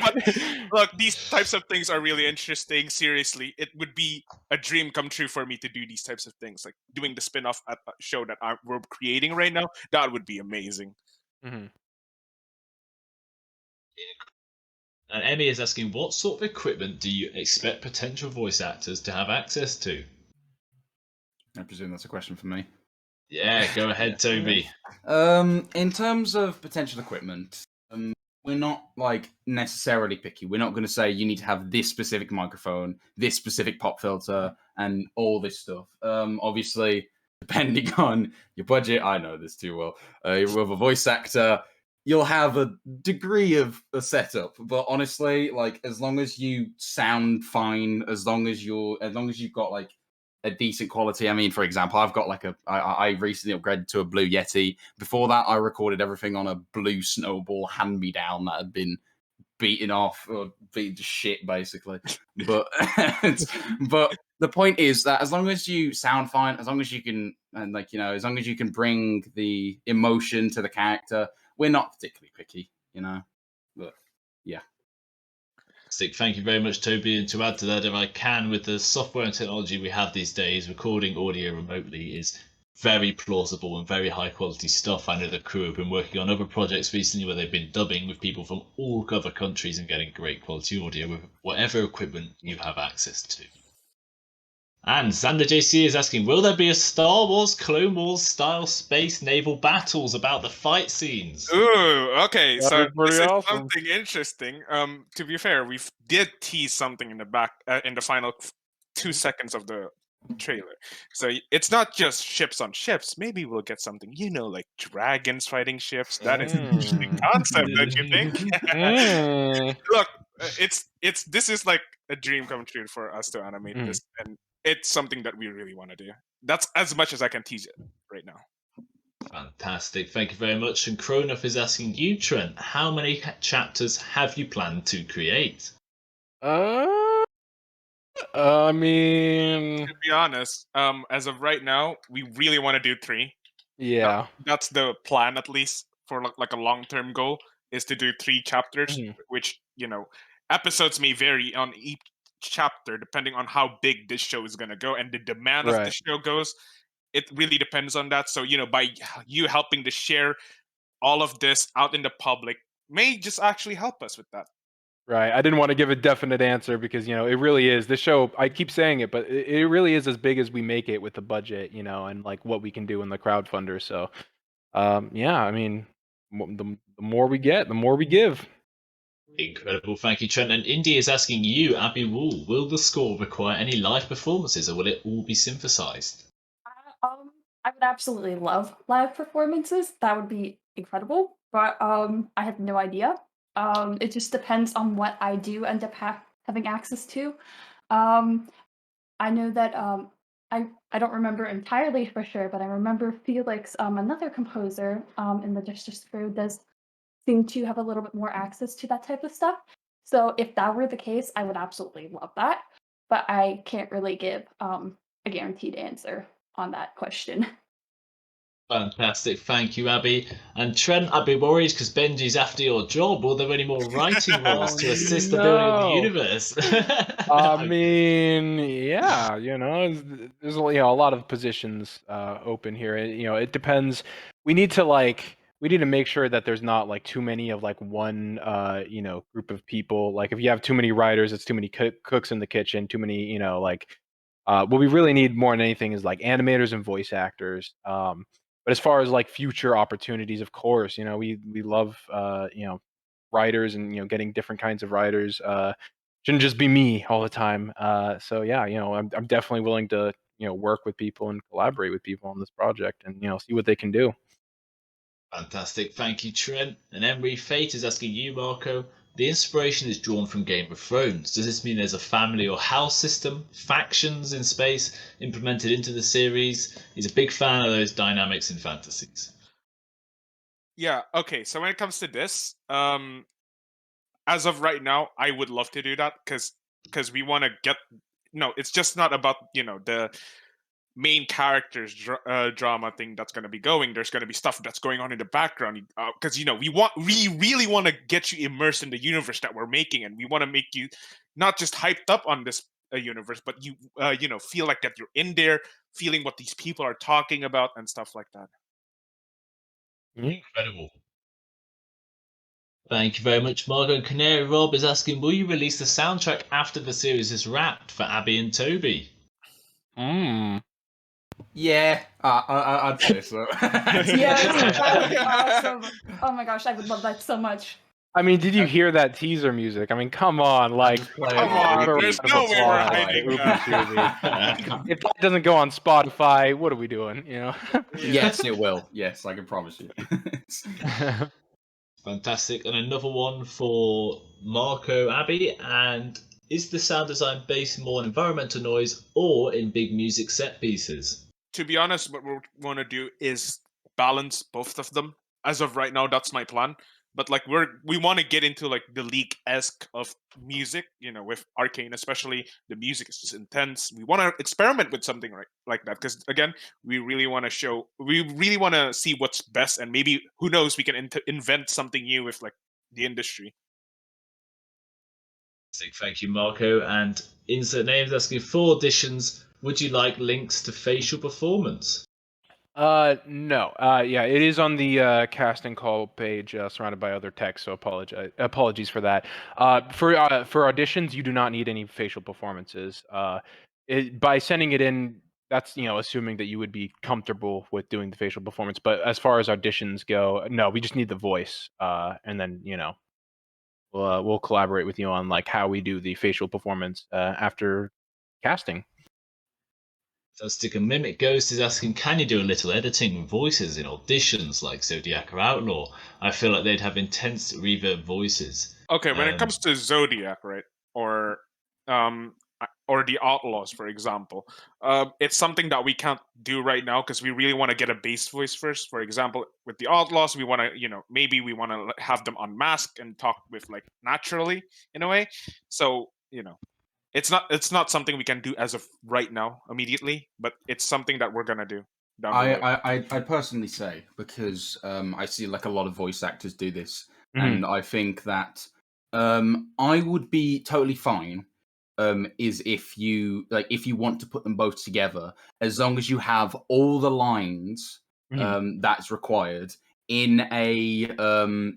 Speaker 3: But look, these types of things are really interesting. Seriously, it would be a dream come true for me to do these types of things, like doing the spin-off show that we're creating right now. That would be amazing.
Speaker 4: Mhm.
Speaker 1: And Emmy is asking, what sort of equipment do you expect potential voice actors to have access to?
Speaker 6: I presume that's a question for me.
Speaker 1: Yeah, go ahead, Toby.
Speaker 6: In terms of potential equipment, we're not like necessarily picky. We're not going to say you need to have this specific microphone, this specific pop filter, and all this stuff. Obviously, depending on your budget, I know this too well. With a voice actor, you'll have a degree of a setup, but honestly, like as long as you sound fine, as long as you've got like a decent quality. I mean, for example, I've got like I recently upgraded to a Blue Yeti. Before that, I recorded everything on a Blue Snowball hand-me-down that had been beaten off or beaten to shit, basically. But but the point is that as long as you sound fine, as long as you can, and like as long as you can bring the emotion to the character, we're not particularly picky, But yeah.
Speaker 1: Thank you very much, Toby. And to add to that, if I can, with the software and technology we have these days, recording audio remotely is very plausible and very high quality stuff. I know the crew have been working on other projects recently where they've been dubbing with people from all other countries and getting great quality audio with whatever equipment you have access to. And Xander JC is asking, will there be a Star Wars Clone Wars style space naval battles about the fight scenes?
Speaker 3: Ooh, okay. So
Speaker 4: That'd be pretty
Speaker 3: this is
Speaker 4: awesome.
Speaker 3: something interesting. To be fair, we did tease something in the back in the final 2 seconds of the trailer. So it's not just ships on ships. Maybe we'll get something, like dragons fighting ships. That is an interesting concept, don't you think?
Speaker 4: Mm.
Speaker 3: Look, this is like a dream come true for us to animate this, and it's something that we really want to do. That's as much as I can tease it right now.
Speaker 1: Fantastic, thank you very much. And Kronoff is asking you, Trent, how many chapters have you planned to create?
Speaker 4: I mean,
Speaker 3: To be honest, as of right now, we really want to do 3.
Speaker 4: yeah.
Speaker 3: That's the plan, at least for like a long-term goal, is to do 3 chapters, which episodes may vary on each chapter depending on how big this show is going to go and the demand of the show goes. It really depends on that. So by you helping to share all of this out in the public may just actually help us with that.
Speaker 4: Right. I didn't want to give a definite answer because, it really is. This show, I keep saying it, but it really is as big as we make it with the budget, and like what we can do in the crowdfunder. So, yeah, I mean, the more we get, the more we give.
Speaker 1: Incredible, thank you, Trent. And Indy is asking you, Abby Wool, will the score require any live performances or will it all be synthesized?
Speaker 5: I would absolutely love live performances. That would be incredible. But I have no idea. It just depends on what I do end up having access to. I know that I don't remember entirely for sure, but I remember Felix, another composer in the Just crew, does seem to have a little bit more access to that type of stuff. So if that were the case, I would absolutely love that. But I can't really give a guaranteed answer on that question.
Speaker 1: Fantastic, thank you, Abby. And Trent, I'd be worried because Benji's after your job. Will there any more writing roles to assist the building of the
Speaker 4: no.
Speaker 1: universe?
Speaker 4: I mean, yeah, there's a lot of positions open here. It depends. We need to make sure that there's not like too many of like one group of people. Like if you have too many writers, it's too many cooks in the kitchen, too many, what we really need more than anything is like animators and voice actors. But as far as like future opportunities, of course, we love writers and getting different kinds of writers. Shouldn't just be me all the time. So yeah, I'm definitely willing to work with people and collaborate with people on this project and see what they can do.
Speaker 1: Fantastic, thank you, Trent. And Emery Fate is asking you, Marco. The inspiration is drawn from Game of Thrones. Does this mean there's a family or house system, factions in space implemented into the series? He's a big fan of those dynamics in fantasies.
Speaker 3: Yeah, okay. So when it comes to this, as of right now, I would love to do that because we want to get. No, it's just not about the main character's drama thing that's going to be going. There's going to be stuff that's going on in the background because we really want to get you immersed in the universe that we're making, and we want to make you not just hyped up on this universe, but you feel like that you're in there, feeling what these people are talking about and stuff like that.
Speaker 1: Incredible. Thank you very much, Margot. Canary Rob is asking, will you release the soundtrack after the series is wrapped for Abby and Toby?
Speaker 6: Yeah, I'd say so.
Speaker 5: Yes, that would be awesome. Oh my gosh, I would love that so much.
Speaker 4: I mean, did you hear that teaser music? I mean, come on, like,
Speaker 3: Come on, there's no way we're hiding that.
Speaker 4: If that doesn't go on Spotify, what are we doing? You know?
Speaker 6: Yes, it will. Yes, I can promise you.
Speaker 1: Fantastic. And another one for Marco Abbey. And is the sound design based more on environmental noise or in big music set pieces?
Speaker 3: To be honest, what we want to do is balance both of them. As of right now, that's my plan. But like we want to get into like the League-esque of music, with Arcane especially. The music is just intense. We want to experiment with something like that because again, we really want to see what's best, and maybe who knows, we can invent something new with like the industry.
Speaker 1: Thank you, Marco. And insert names asking, for auditions, would you like links to facial performance?
Speaker 4: No. Yeah, it is on the casting call page, surrounded by other text. So apologies for that. For auditions, you do not need any facial performances. By sending it in, that's assuming that you would be comfortable with doing the facial performance. But as far as auditions go, no, we just need the voice. And then we'll collaborate with you on like how we do the facial performance after casting.
Speaker 1: Fantastic. And Mimic Ghost is asking, can you do a little editing voices in auditions like Zodiac or Outlaw? I feel like they'd have intense reverb voices.
Speaker 3: Okay, when it comes to Zodiac, right, or the Outlaws, for example, it's something that we can't do right now because we really want to get a bass voice first. For example, with the Outlaws, we want to, maybe we want to have them unmask and talk with like naturally in a way. So, it's not something we can do as of right now immediately, but it's something that we're gonna do.
Speaker 6: I personally say, because I see like a lot of voice actors do this, and I think that I would be totally fine. Is if you want to put them both together, as long as you have all the lines that's required in a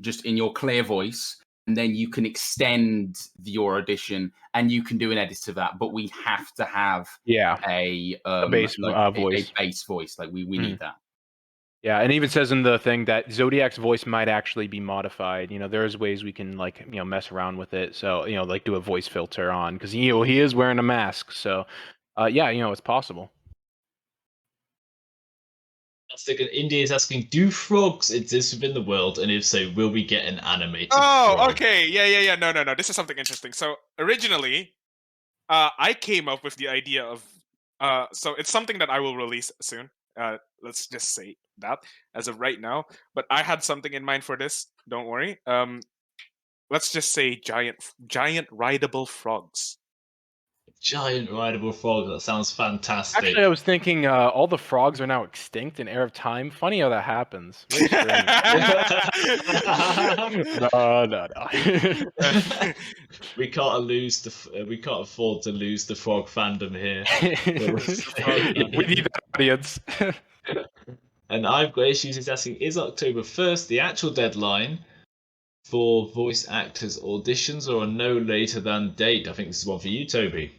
Speaker 6: just in your clear voice. And then you can extend your audition, and you can do an edit to that. But we have to have a bass voice. A bass voice, like we need that.
Speaker 4: Yeah, and it even says in the thing that Zodiac's voice might actually be modified. There's ways we can mess around with it. So like do a voice filter on because he is wearing a mask. So it's possible.
Speaker 1: And India is asking, do frogs exist within the world, and if so, will we get an animated
Speaker 3: frog?
Speaker 1: frog?
Speaker 3: Okay, yeah. No. This is something interesting. So originally, I came up with the idea of, so it's something that I will release soon. Let's just say that as of right now. But I had something in mind for this. Don't worry. Let's just say giant rideable frogs.
Speaker 1: Giant rideable frog. That sounds fantastic.
Speaker 4: Actually, I was thinking all the frogs are now extinct in Heir of Time. Funny how that happens.
Speaker 1: No. We can't afford to lose the frog fandom here.
Speaker 4: We need that audience.
Speaker 1: And I've got issues. It's asking, is October 1st the actual deadline for voice actors auditions, or a no later than date? I think this is one for you, Toby.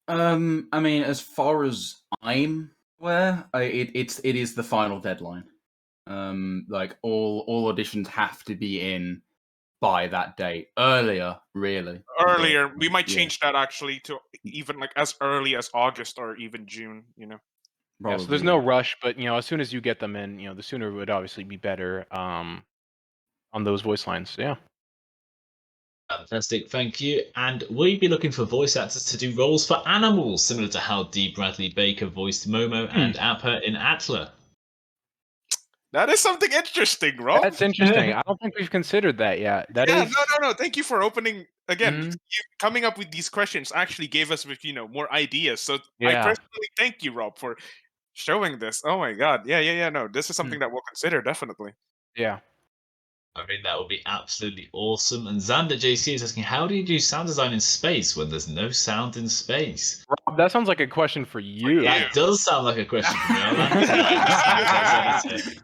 Speaker 6: I mean, as far as I'm aware, it is the final deadline. Like all auditions have to be in by that date. Earlier, really.
Speaker 3: Earlier, we might change that actually to even like as early as August or even June.
Speaker 4: Yeah, so there's no rush, but as soon as you get them in, the sooner it would obviously be better. On those voice lines, yeah.
Speaker 1: Fantastic, thank you. And will you be looking for voice actors to do roles for animals, similar to how D. Bradley Baker voiced Momo and Appa in Atla?
Speaker 3: That is something interesting, Rob.
Speaker 4: That's interesting. I don't think we've considered that yet.
Speaker 3: No. Thank you for opening again,
Speaker 4: Mhm.
Speaker 3: you coming up with these questions actually gave us with more ideas. So I
Speaker 4: Yeah.
Speaker 3: personally thank you, Rob, for showing this. Oh my god. Yeah. No, this is something that we'll consider definitely.
Speaker 4: Yeah.
Speaker 1: I mean, that would be absolutely awesome. And Xander JC is asking, how do you do sound design in space when there's no sound in space?
Speaker 4: Rob, that sounds like a question for you.
Speaker 1: That does sound like a question for me. I'll answer that in a second.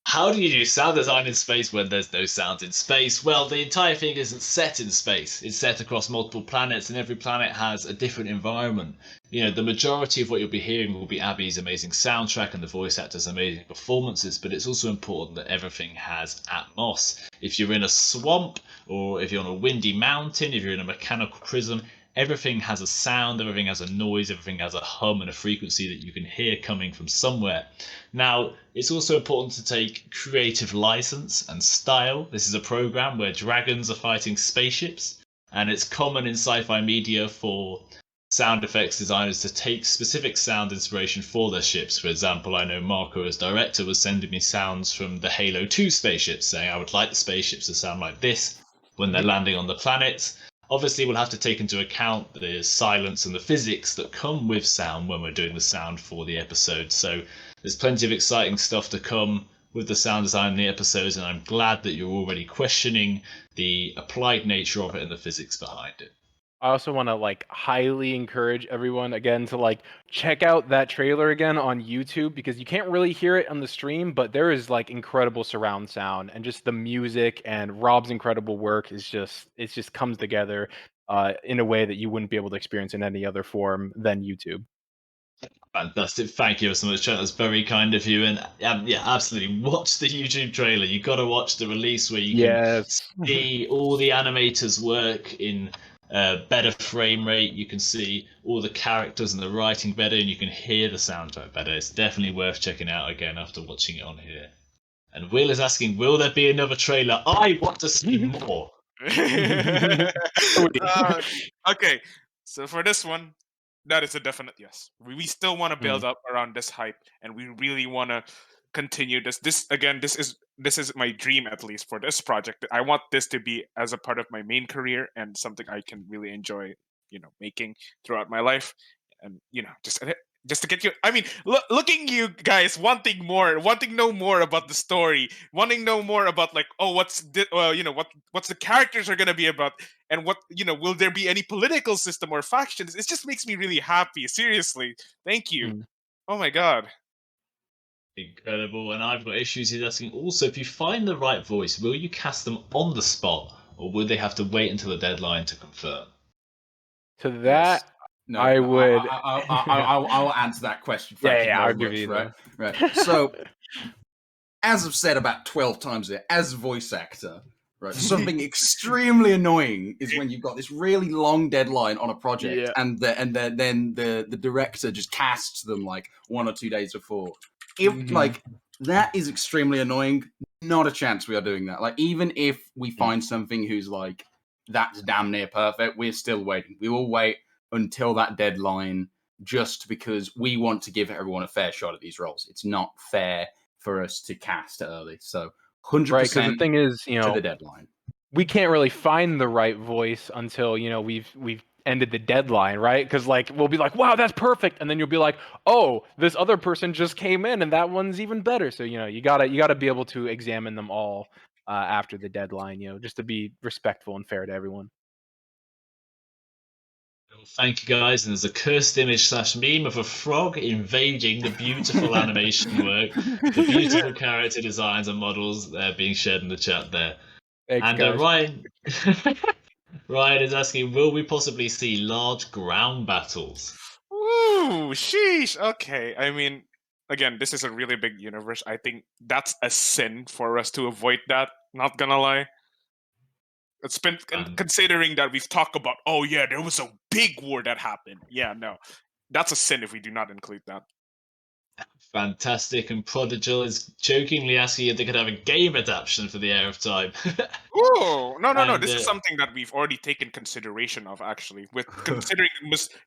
Speaker 1: How do you do sound design in space when there's no sound in space? Well, the entire thing isn't set in space. It's set across multiple planets, and every planet has a different environment. The majority of what you'll be hearing will be Abby's amazing soundtrack and the voice actors' amazing performances, but it's also important that everything has atmos. If you're in a swamp, or if you're on a windy mountain, if you're in a mechanical prism, everything has a sound, everything has a noise, everything has a hum and a frequency that you can hear coming from somewhere. Now, it's also important to take creative license and style. This is a program where dragons are fighting spaceships, and it's common in sci-fi media for sound effects designers to take specific sound inspiration for their ships. For example, I know Marco, as director, was sending me sounds from the Halo 2 spaceships, saying I would like the spaceships to sound like this when they're landing on the planets. Obviously, we'll have to take into account the silence and the physics that come with sound when we're doing the sound for the episode. So there's plenty of exciting stuff to come with the sound design in the episodes, and I'm glad that you're already questioning the applied nature of it and the physics behind it.
Speaker 4: I also want to highly encourage everyone again to check out that trailer again on YouTube, because you can't really hear it on the stream, but there is incredible surround sound, and just the music and Rob's incredible work is just comes together in a way that you wouldn't be able to experience in any other form than YouTube.
Speaker 1: Fantastic. Thank you so much, Trent. That's very kind of you. And yeah, absolutely. Watch the YouTube trailer. You got to watch the release where you can see all the animators work in better frame rate. You can see all the characters and the writing better, and you can hear the soundtrack better. It's definitely worth checking out again after watching it on here. And Will is asking, will there be another trailer? I want to see more.
Speaker 3: Okay, so for this one, that is a definite yes. We still want to build up around this hype, and we really want to continue this. This is my dream, at least for this project. I want this to be as a part of my main career and something I can really enjoy, making throughout my life, and just to get you. I mean, looking you guys wanting to know more about the story, wanting to know more about what's the characters are gonna be about, and will there be any political system or factions? It just makes me really happy. Seriously, thank you. Oh my god.
Speaker 1: Incredible. And I've got issues. He's asking also, if you find the right voice, will you cast them on the spot, or would they have to wait until the deadline to confirm?
Speaker 4: To that,
Speaker 6: Yes. No,
Speaker 4: I would.
Speaker 6: I'll answer that question. Thank you
Speaker 4: I'll
Speaker 6: very
Speaker 4: give
Speaker 6: much,
Speaker 4: you
Speaker 6: right. So, as I've said about 12 times here, as a voice actor, right, something extremely annoying is when you've got this really long deadline on a project, and then the director just casts them 1 or 2 days before. If that is extremely annoying. Not a chance we are doing that. Even if we find something who's that's damn near perfect, we're still waiting. We will wait until that deadline, just because we want to give everyone a fair shot at these roles. It's not fair for us to cast early. So 100%
Speaker 4: right, because the thing is,
Speaker 6: to the deadline.
Speaker 4: We can't really find the right voice until we've ended the deadline, right? Because we'll be like, wow, that's perfect, and then you'll be like, oh, this other person just came in, and that one's even better. So you gotta be able to examine them all after the deadline, just to be respectful and fair to everyone.
Speaker 1: Thank you, guys. And there's a cursed image / meme of a frog invading the beautiful animation work, the beautiful character designs and models that are being shared in the chat there.
Speaker 4: Thanks,
Speaker 1: and Ryan is asking, will we possibly see large ground battles?
Speaker 3: Ooh, sheesh. Okay, I mean, again, this is a really big universe. I think that's a sin for us to avoid that. Not gonna lie. It's been considering that we've talked about, oh yeah, there was a big war that happened. Yeah, no, that's a sin if we do not include that.
Speaker 1: Fantastic. And Prodigal is jokingly asking if they could have a game adaptation for the Heir of Time.
Speaker 3: Oh, no. This is something that we've already taken consideration of, actually, with considering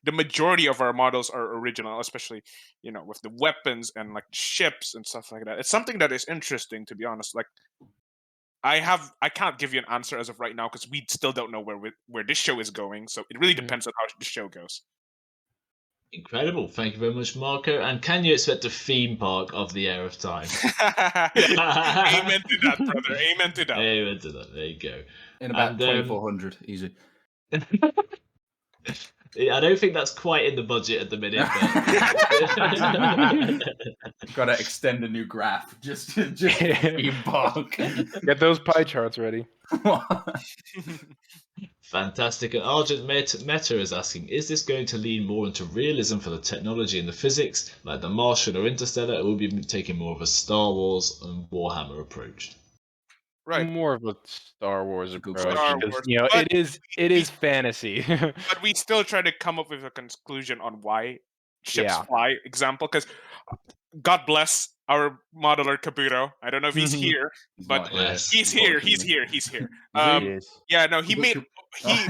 Speaker 3: the majority of our models are original, especially, with the weapons and ships and stuff like that. It's something that is interesting, to be honest. I can't give you an answer as of right now because we still don't know where this show is going. So it really depends on how the show goes.
Speaker 1: Incredible. Thank you very much, Marco. And can you expect a theme park of the Heir of Time?
Speaker 3: Amen to that, brother. Amen to that.
Speaker 1: Amen to that. There you go.
Speaker 6: In about
Speaker 1: And,
Speaker 6: 2400, easy.
Speaker 1: I don't think that's quite in the budget at the minute. But...
Speaker 6: Got to extend a new graph just theme park.
Speaker 4: Get those pie charts ready.
Speaker 1: Fantastic. And Argent Meta is asking, is this going to lean more into realism for the technology and the physics, like The Martian or Interstellar, or will we be taking more of a Star Wars and Warhammer approach?
Speaker 3: Right.
Speaker 4: More of a Star Wars approach.
Speaker 3: Star
Speaker 4: Because,
Speaker 3: Wars.
Speaker 4: you know,
Speaker 3: But
Speaker 4: it is fantasy.
Speaker 3: But we still try to come up with a conclusion on why ships
Speaker 4: Yeah.
Speaker 3: fly, example, because God bless our modeler Kabuto. I don't know if he's
Speaker 4: Mhm.
Speaker 3: here, but
Speaker 1: Bless.
Speaker 3: he's here. He's here. He's here.
Speaker 4: It is.
Speaker 3: Yeah, no, he
Speaker 6: Look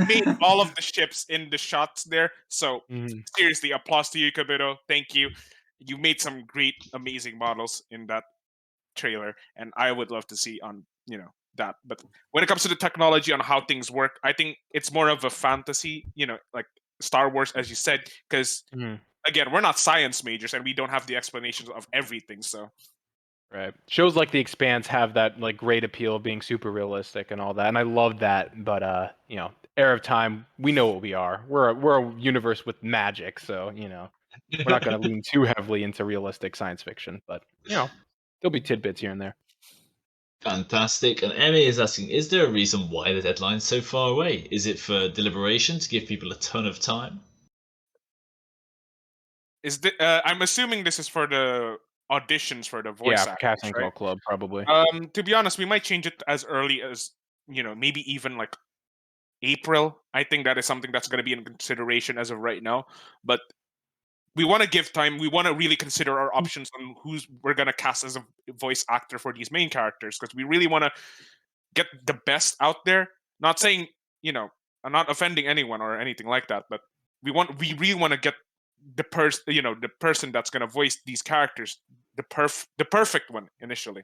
Speaker 3: made all of the ships in the shots there. So
Speaker 4: Mhm.
Speaker 3: seriously, applause to you, Kabuto. Thank you. You made some great, amazing models in that trailer, and I would love to see on that. But when it comes to the technology on how things work, I think it's more of a fantasy, like Star Wars, as you said, because
Speaker 4: Mhm.
Speaker 3: again, we're not science majors and we don't have the explanations of everything. So
Speaker 4: Right. Shows like The Expanse have that like great appeal of being super realistic and all that, and I love that. But Heir of Time, we know what we are. We're a universe with magic, so we're not going to lean too heavily into realistic science fiction. But there'll be tidbits here and there.
Speaker 1: Fantastic. And Emmy is asking, is there a reason why the deadline's so far away? Is it for deliberation to give people a ton of time?
Speaker 3: I'm assuming this is for the auditions for the voice actors,
Speaker 4: casting
Speaker 3: right?
Speaker 4: call club probably.
Speaker 3: To be honest, we might change it as early as maybe even like April. I think that is something that's going to be in consideration as of right now. But we want to give time. We want to really consider our options on who's we're going to cast as a voice actor for these main characters, because we really want to get the best out there. Not saying I'm not offending anyone or anything like that, but we really want to get the person that's going to voice these characters the perfect one initially.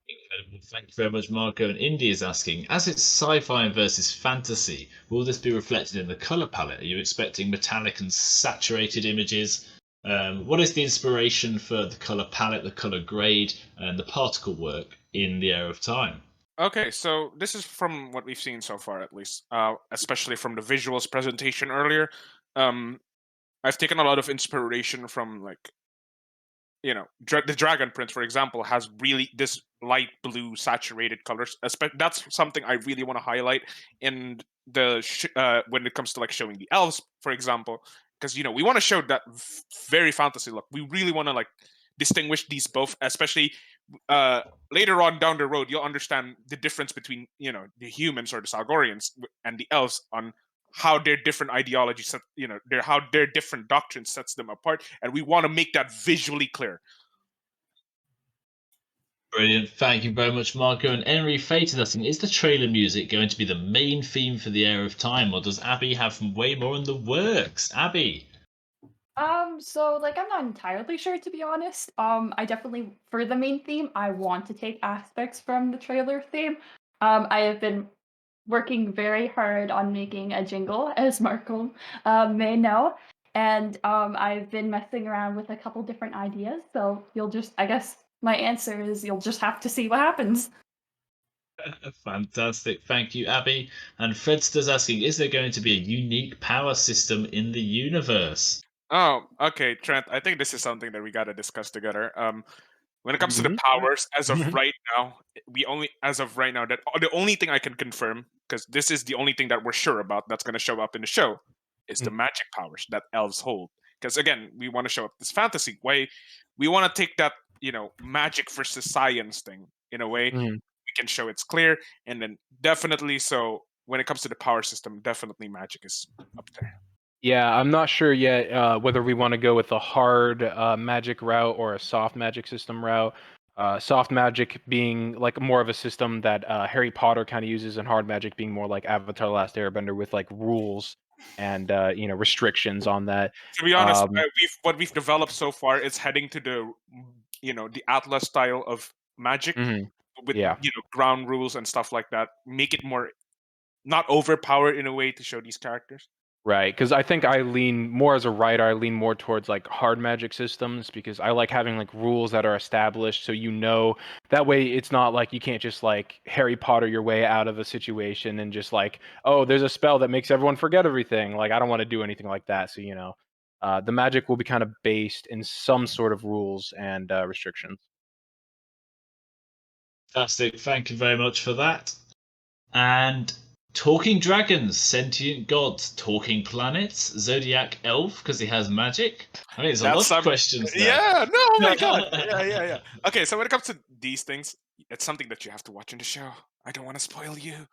Speaker 1: Incredible. Thank you very much, Marco. And Indy is asking, as it's sci-fi versus fantasy, will this be reflected in the color palette? Are you expecting metallic and saturated images? What is the inspiration for the color palette, the color grade, and the particle work in the Heir of Time?
Speaker 3: Okay, so this is from what we've seen so far, at least, especially from the visuals presentation earlier. I've taken a lot of inspiration from the Dragon Prince, for example, has really this light blue saturated colors. That's something I really want to highlight in the when it comes to showing the elves, for example, because we want to show that very fantasy look. We really want to distinguish these both, especially later on down the road. You'll understand the difference between the humans or the Salgorians and the elves on how their different ideologies set, how their different doctrine sets them apart, and we want to make that visually clear.
Speaker 1: Brilliant. Thank you very much, Marco. And Henry Fate is asking, is the trailer music going to be the main theme for the Heir of Time, or does Abby have way more in the works? Abby?
Speaker 5: So I'm not entirely sure, to be honest. I definitely, for the main theme, I want to take aspects from the trailer theme. I have been working very hard on making a jingle, as Marco may know. And I've been messing around with a couple different ideas. So I guess my answer is you'll just have to see what happens.
Speaker 1: Fantastic. Thank you, Abby. And Fredster's asking, is there going to be a unique power system in the universe?
Speaker 3: Oh, okay, Trent. I think this is something that we got to discuss together. When it comes to the powers, as of right now, that the only thing I can confirm, because this is the only thing that we're sure about that's going to show up in the show, is the magic powers that elves hold. Because again, we want to show up this fantasy way. We want to take that magic versus science thing in a way. We can show it's clear, and then definitely. So when it comes to the power system, definitely magic is up there.
Speaker 4: Yeah, I'm not sure yet whether we want to go with a hard magic route or a soft magic system route. Soft magic being more of a system that Harry Potter kind of uses, and hard magic being more like Avatar: The Last Airbender with rules and restrictions on that.
Speaker 3: To be honest, what we've developed so far is heading to the Atlas style of magic
Speaker 4: Mhm.
Speaker 3: with
Speaker 4: Yeah.
Speaker 3: ground rules and stuff like that. Make it more not overpowered in a way to show these characters.
Speaker 4: Right, because I think I lean more as a writer. I lean more towards like hard magic systems because I like having like rules that are established, so that way it's not like you can't just like Harry Potter your way out of a situation and just like, oh, there's a spell that makes everyone forget everything. Like I don't want to do anything like that. So the magic will be kind of based in some sort of rules and restrictions.
Speaker 1: Fantastic. Thank you very much for that. And talking dragons, sentient gods, talking planets, Zodiac elf because he has magic. I mean, there's a lot of questions there.
Speaker 3: Yeah, no, oh my god. Yeah. Okay, so when it comes to these things, it's something that you have to watch in the show. I don't want to spoil you.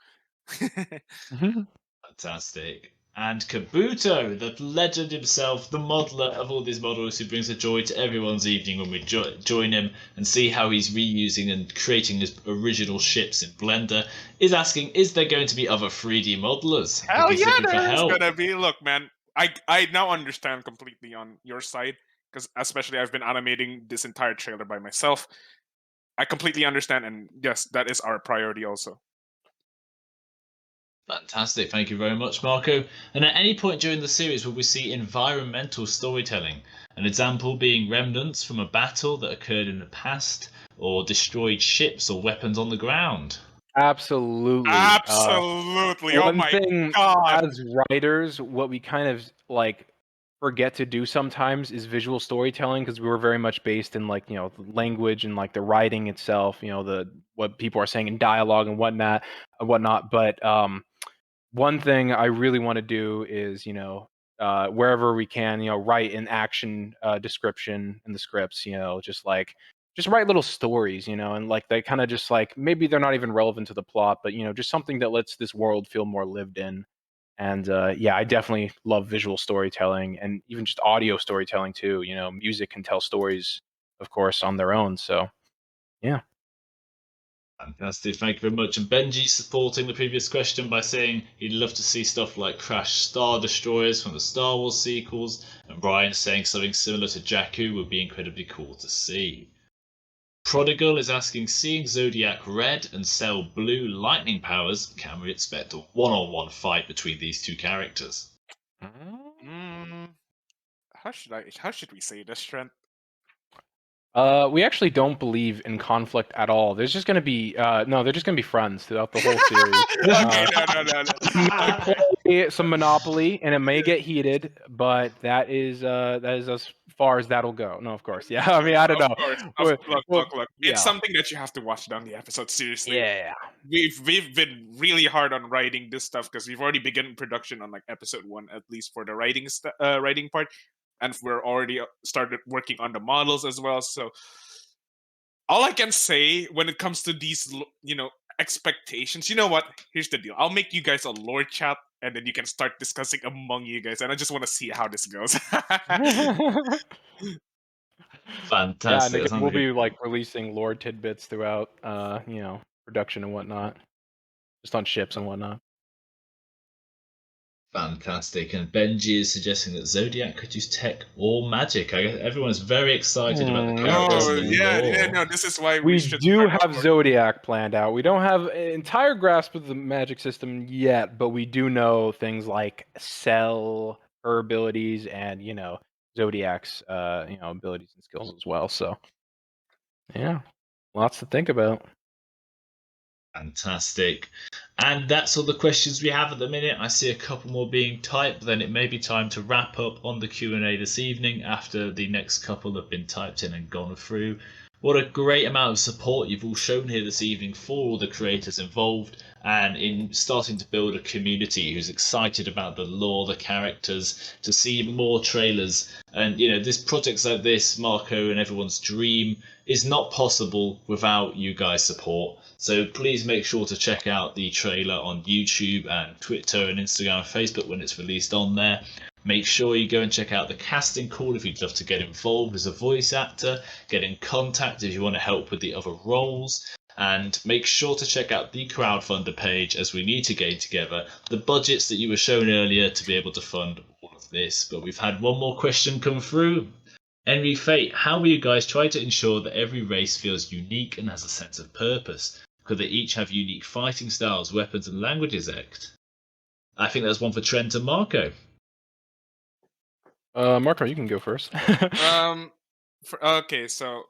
Speaker 1: Fantastic. And Kabuto, the legend himself, the modeler of all these models who brings a joy to everyone's evening when we join him and see how he's reusing and creating his original ships in Blender, is asking, is there going to be other 3D modelers?
Speaker 3: Hell yeah, there's gonna be. Look, man, I now understand completely on your side, because especially I've been animating this entire trailer by myself. I completely understand, and yes, that is our priority also.
Speaker 1: Fantastic, thank you very much, Marco. And at any point during the series will we see environmental storytelling? An example being remnants from a battle that occurred in the past, or destroyed ships or weapons on the ground.
Speaker 4: Absolutely.
Speaker 3: Absolutely. Oh
Speaker 4: One
Speaker 3: my
Speaker 4: thing
Speaker 3: god.
Speaker 4: as writers, what we kind of like forget to do sometimes is visual storytelling because we were very much based in like the language and like the writing itself, what people are saying in dialogue and whatnot. But one thing I really want to do is wherever we can write an action description in the scripts, just write little stories, and like they kind of just like maybe they're not even relevant to the plot, but just something that lets this world feel more lived in. And yeah, I definitely love visual storytelling and even just audio storytelling too. Music can tell stories, of course, on their own. So yeah.
Speaker 1: Fantastic, thank you very much. And Benji supporting the previous question by saying he'd love to see stuff like Crash Star Destroyers from the Star Wars sequels, and Brian saying something similar to Jakku would be incredibly cool to see. Prodigal is asking, seeing Zodiac red and Cell blue lightning powers, can we expect a one-on-one fight between these two characters?
Speaker 3: How should we say this, Trent?
Speaker 4: We actually don't believe in conflict at all. There's just gonna be they're just gonna be friends throughout the whole series.
Speaker 3: Okay, no.
Speaker 4: Play some Monopoly, and it may get heated, but that is as far as that'll go. No, of course, yeah. I mean, I don't know.
Speaker 3: Look.
Speaker 4: Yeah.
Speaker 3: It's something that you have to watch down the episode. Seriously,
Speaker 4: Yeah.
Speaker 3: We've been really hard on writing this stuff because we've already begun production on like episode 1, at least for the writing part. And we're already started working on the models as well. So all I can say when it comes to these, expectations, you know what? Here's the deal. I'll make you guys a lore chat, and then you can start discussing among you guys. And I just want to see how this goes.
Speaker 1: Fantastic.
Speaker 4: Yeah, we'll be like releasing lore tidbits throughout, production and whatnot, just on ships and whatnot.
Speaker 1: Fantastic. And Benji is suggesting that Zodiac could use tech or magic. I guess everyone's very excited about the characters.
Speaker 3: No, this is why
Speaker 4: we do have Zodiac planned out. We don't have an entire grasp of the magic system yet, but we do know things like Cell, her abilities, and Zodiac's abilities and skills as well. So yeah, lots to think about.
Speaker 1: Fantastic. And that's all the questions we have at the minute. I see a couple more being typed, then it may be time to wrap up on the Q&A this evening after the next couple have been typed in and gone through. What a great amount of support you've all shown here this evening for all the creators involved and in starting to build a community who's excited about the lore, the characters, to see more trailers. And, this projects like this, Marco and everyone's dream, is not possible without you guys' support. So please make sure to check out the trailer on YouTube and Twitter and Instagram and Facebook when it's released on there. Make sure you go and check out the casting call if you'd love to get involved as a voice actor. Get in contact if you want to help with the other roles. And make sure to check out the crowdfunder page as we need to gain together the budgets that you were shown earlier to be able to fund all of this. But we've had one more question come through. Envy Fate, how will you guys try to ensure that every race feels unique and has a sense of purpose? Could they each have unique fighting styles, weapons, and languages? I think that's one for Trent and Marco.
Speaker 4: Marco, you can go first.
Speaker 3: Okay, so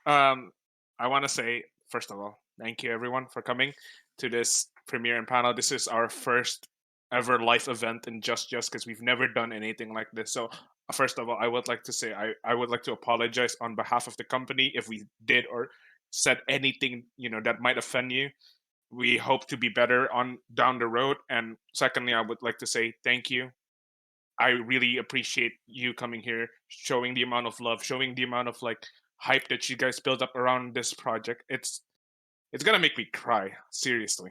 Speaker 3: I want to say, first of all, thank you everyone for coming to this premiere and panel. This is our first ever live event in Just because we've never done anything like this. So first of all, I would like to say I would like to apologize on behalf of the company if we did or said anything, that might offend you. We hope to be better on down the road. And secondly, I would like to say thank you. I really appreciate you coming here, showing the amount of love, showing the amount of hype that you guys build up around this project. It's gonna make me cry, seriously.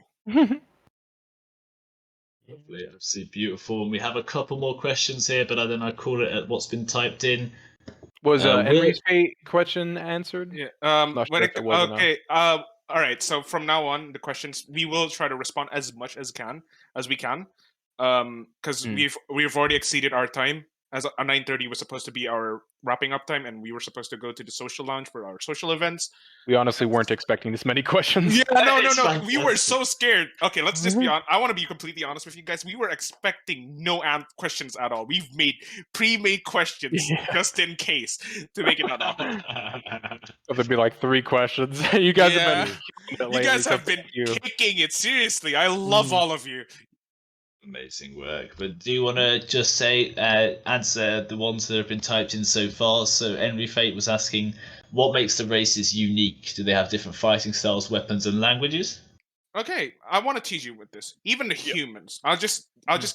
Speaker 1: Lovely, absolutely beautiful. And we have a couple more questions here, but then I call it at what's been typed in.
Speaker 4: Was Henry's fate question answered?
Speaker 3: Yeah.
Speaker 4: Not sure if it was or not.
Speaker 3: Okay. All right. So from now on, the questions we will try to respond as much as we can, because we've already exceeded our time. As 9:30 was supposed to be our wrapping up time, and we were supposed to go to the social lounge for our social events.
Speaker 4: We honestly weren't expecting this many questions.
Speaker 3: Yeah, no. We were so scared. Okay, let's just be honest. I want to be completely honest with you guys. We were expecting no questions at all. We've made pre-made questions just in case to make it not awkward.
Speaker 4: So there'd be like 3 questions. You guys have been killing it lately,
Speaker 3: you guys have
Speaker 4: so
Speaker 3: been
Speaker 4: thank you.
Speaker 3: kicking it seriously. I love all of you.
Speaker 1: Amazing work. But do you want to just say, answer the ones that have been typed in so far? So Envy Fate was asking, what makes the races unique? Do they have different fighting styles, weapons, and languages?
Speaker 3: Okay, I want to tease you with this. Even the humans, I'll just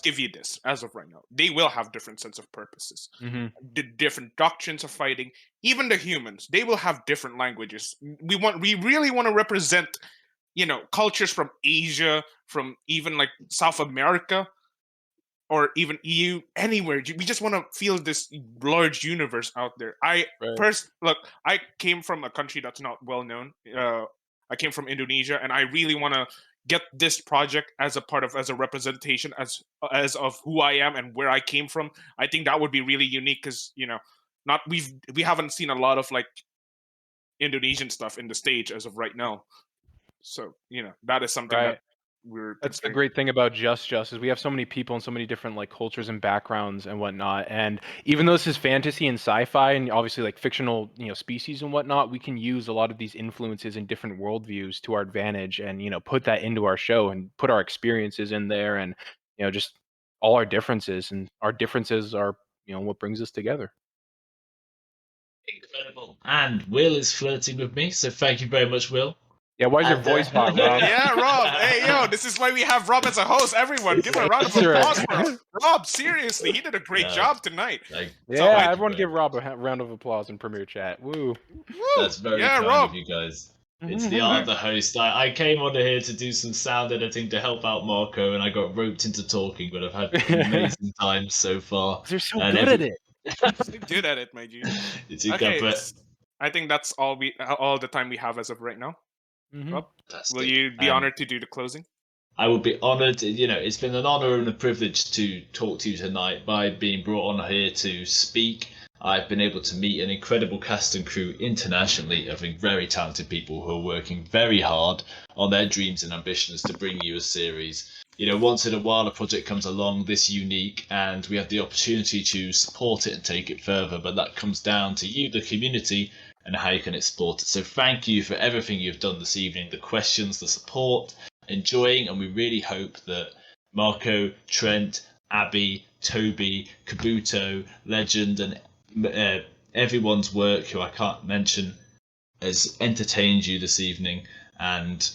Speaker 3: give you this as of right now. They will have different sense of purposes, the different doctrines of fighting. Even the humans, they will have different languages. We really want to represent, cultures from Asia, from even like South America, or even EU, anywhere. We just want to feel this large universe out there. Look, I came from a country that's not well known. I came from Indonesia, and I really want to get this project as a representation as of who I am and where I came from. I think that would be really unique because we haven't seen a lot of Indonesian stuff in the stage as of right now. So that is something that
Speaker 4: that's the great thing about Just is we have so many people and so many different cultures and backgrounds and whatnot. And even though this is fantasy and sci-fi and obviously fictional species and whatnot, we can use a lot of these influences in different worldviews to our advantage and put that into our show and put our experiences in there and just all our differences, and our differences are what brings us together.
Speaker 1: Incredible. And Will is flirting with me, so thank you very much, Will.
Speaker 4: Yeah, why is your voice hot, Rob?
Speaker 3: Yeah, Rob. Hey, yo, this is why we have Rob as a host. Everyone, give him a round of applause for Rob. Seriously, he did a great job tonight.
Speaker 4: Everyone give Rob a round of applause in Premiere Chat. Woo.
Speaker 1: That's very kind of you guys. It's the art of the host. I came on here to do some sound editing to help out Marco, and I got roped into talking, but I've had an amazing time so far.
Speaker 4: You're so good at it.
Speaker 3: You're good at it, my G. Okay, I think that's all the time we have as of right now. Rob, will you be honored to do the closing?
Speaker 1: I would be honored. It's been an honor and a privilege to talk to you tonight. By being brought on here to speak, I've been able to meet an incredible cast and crew internationally of very talented people who are working very hard on their dreams and ambitions to bring you a series. Once in a while a project comes along this unique and we have the opportunity to support it and take it further, but that comes down to you, the community, and how you can exploit it. So thank you for everything you've done this evening, the questions, the support, enjoying, and we really hope that Marco, Trent, Abby, Toby, Kabuto, Legend, and everyone's work, who I can't mention, has entertained you this evening and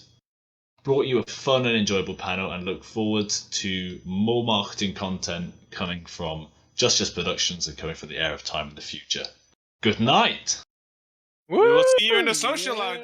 Speaker 1: brought you a fun and enjoyable panel, and look forward to more marketing content coming from Just Productions and coming from the Heir of Time in the future. Good night!
Speaker 3: We will see you in the social lounge.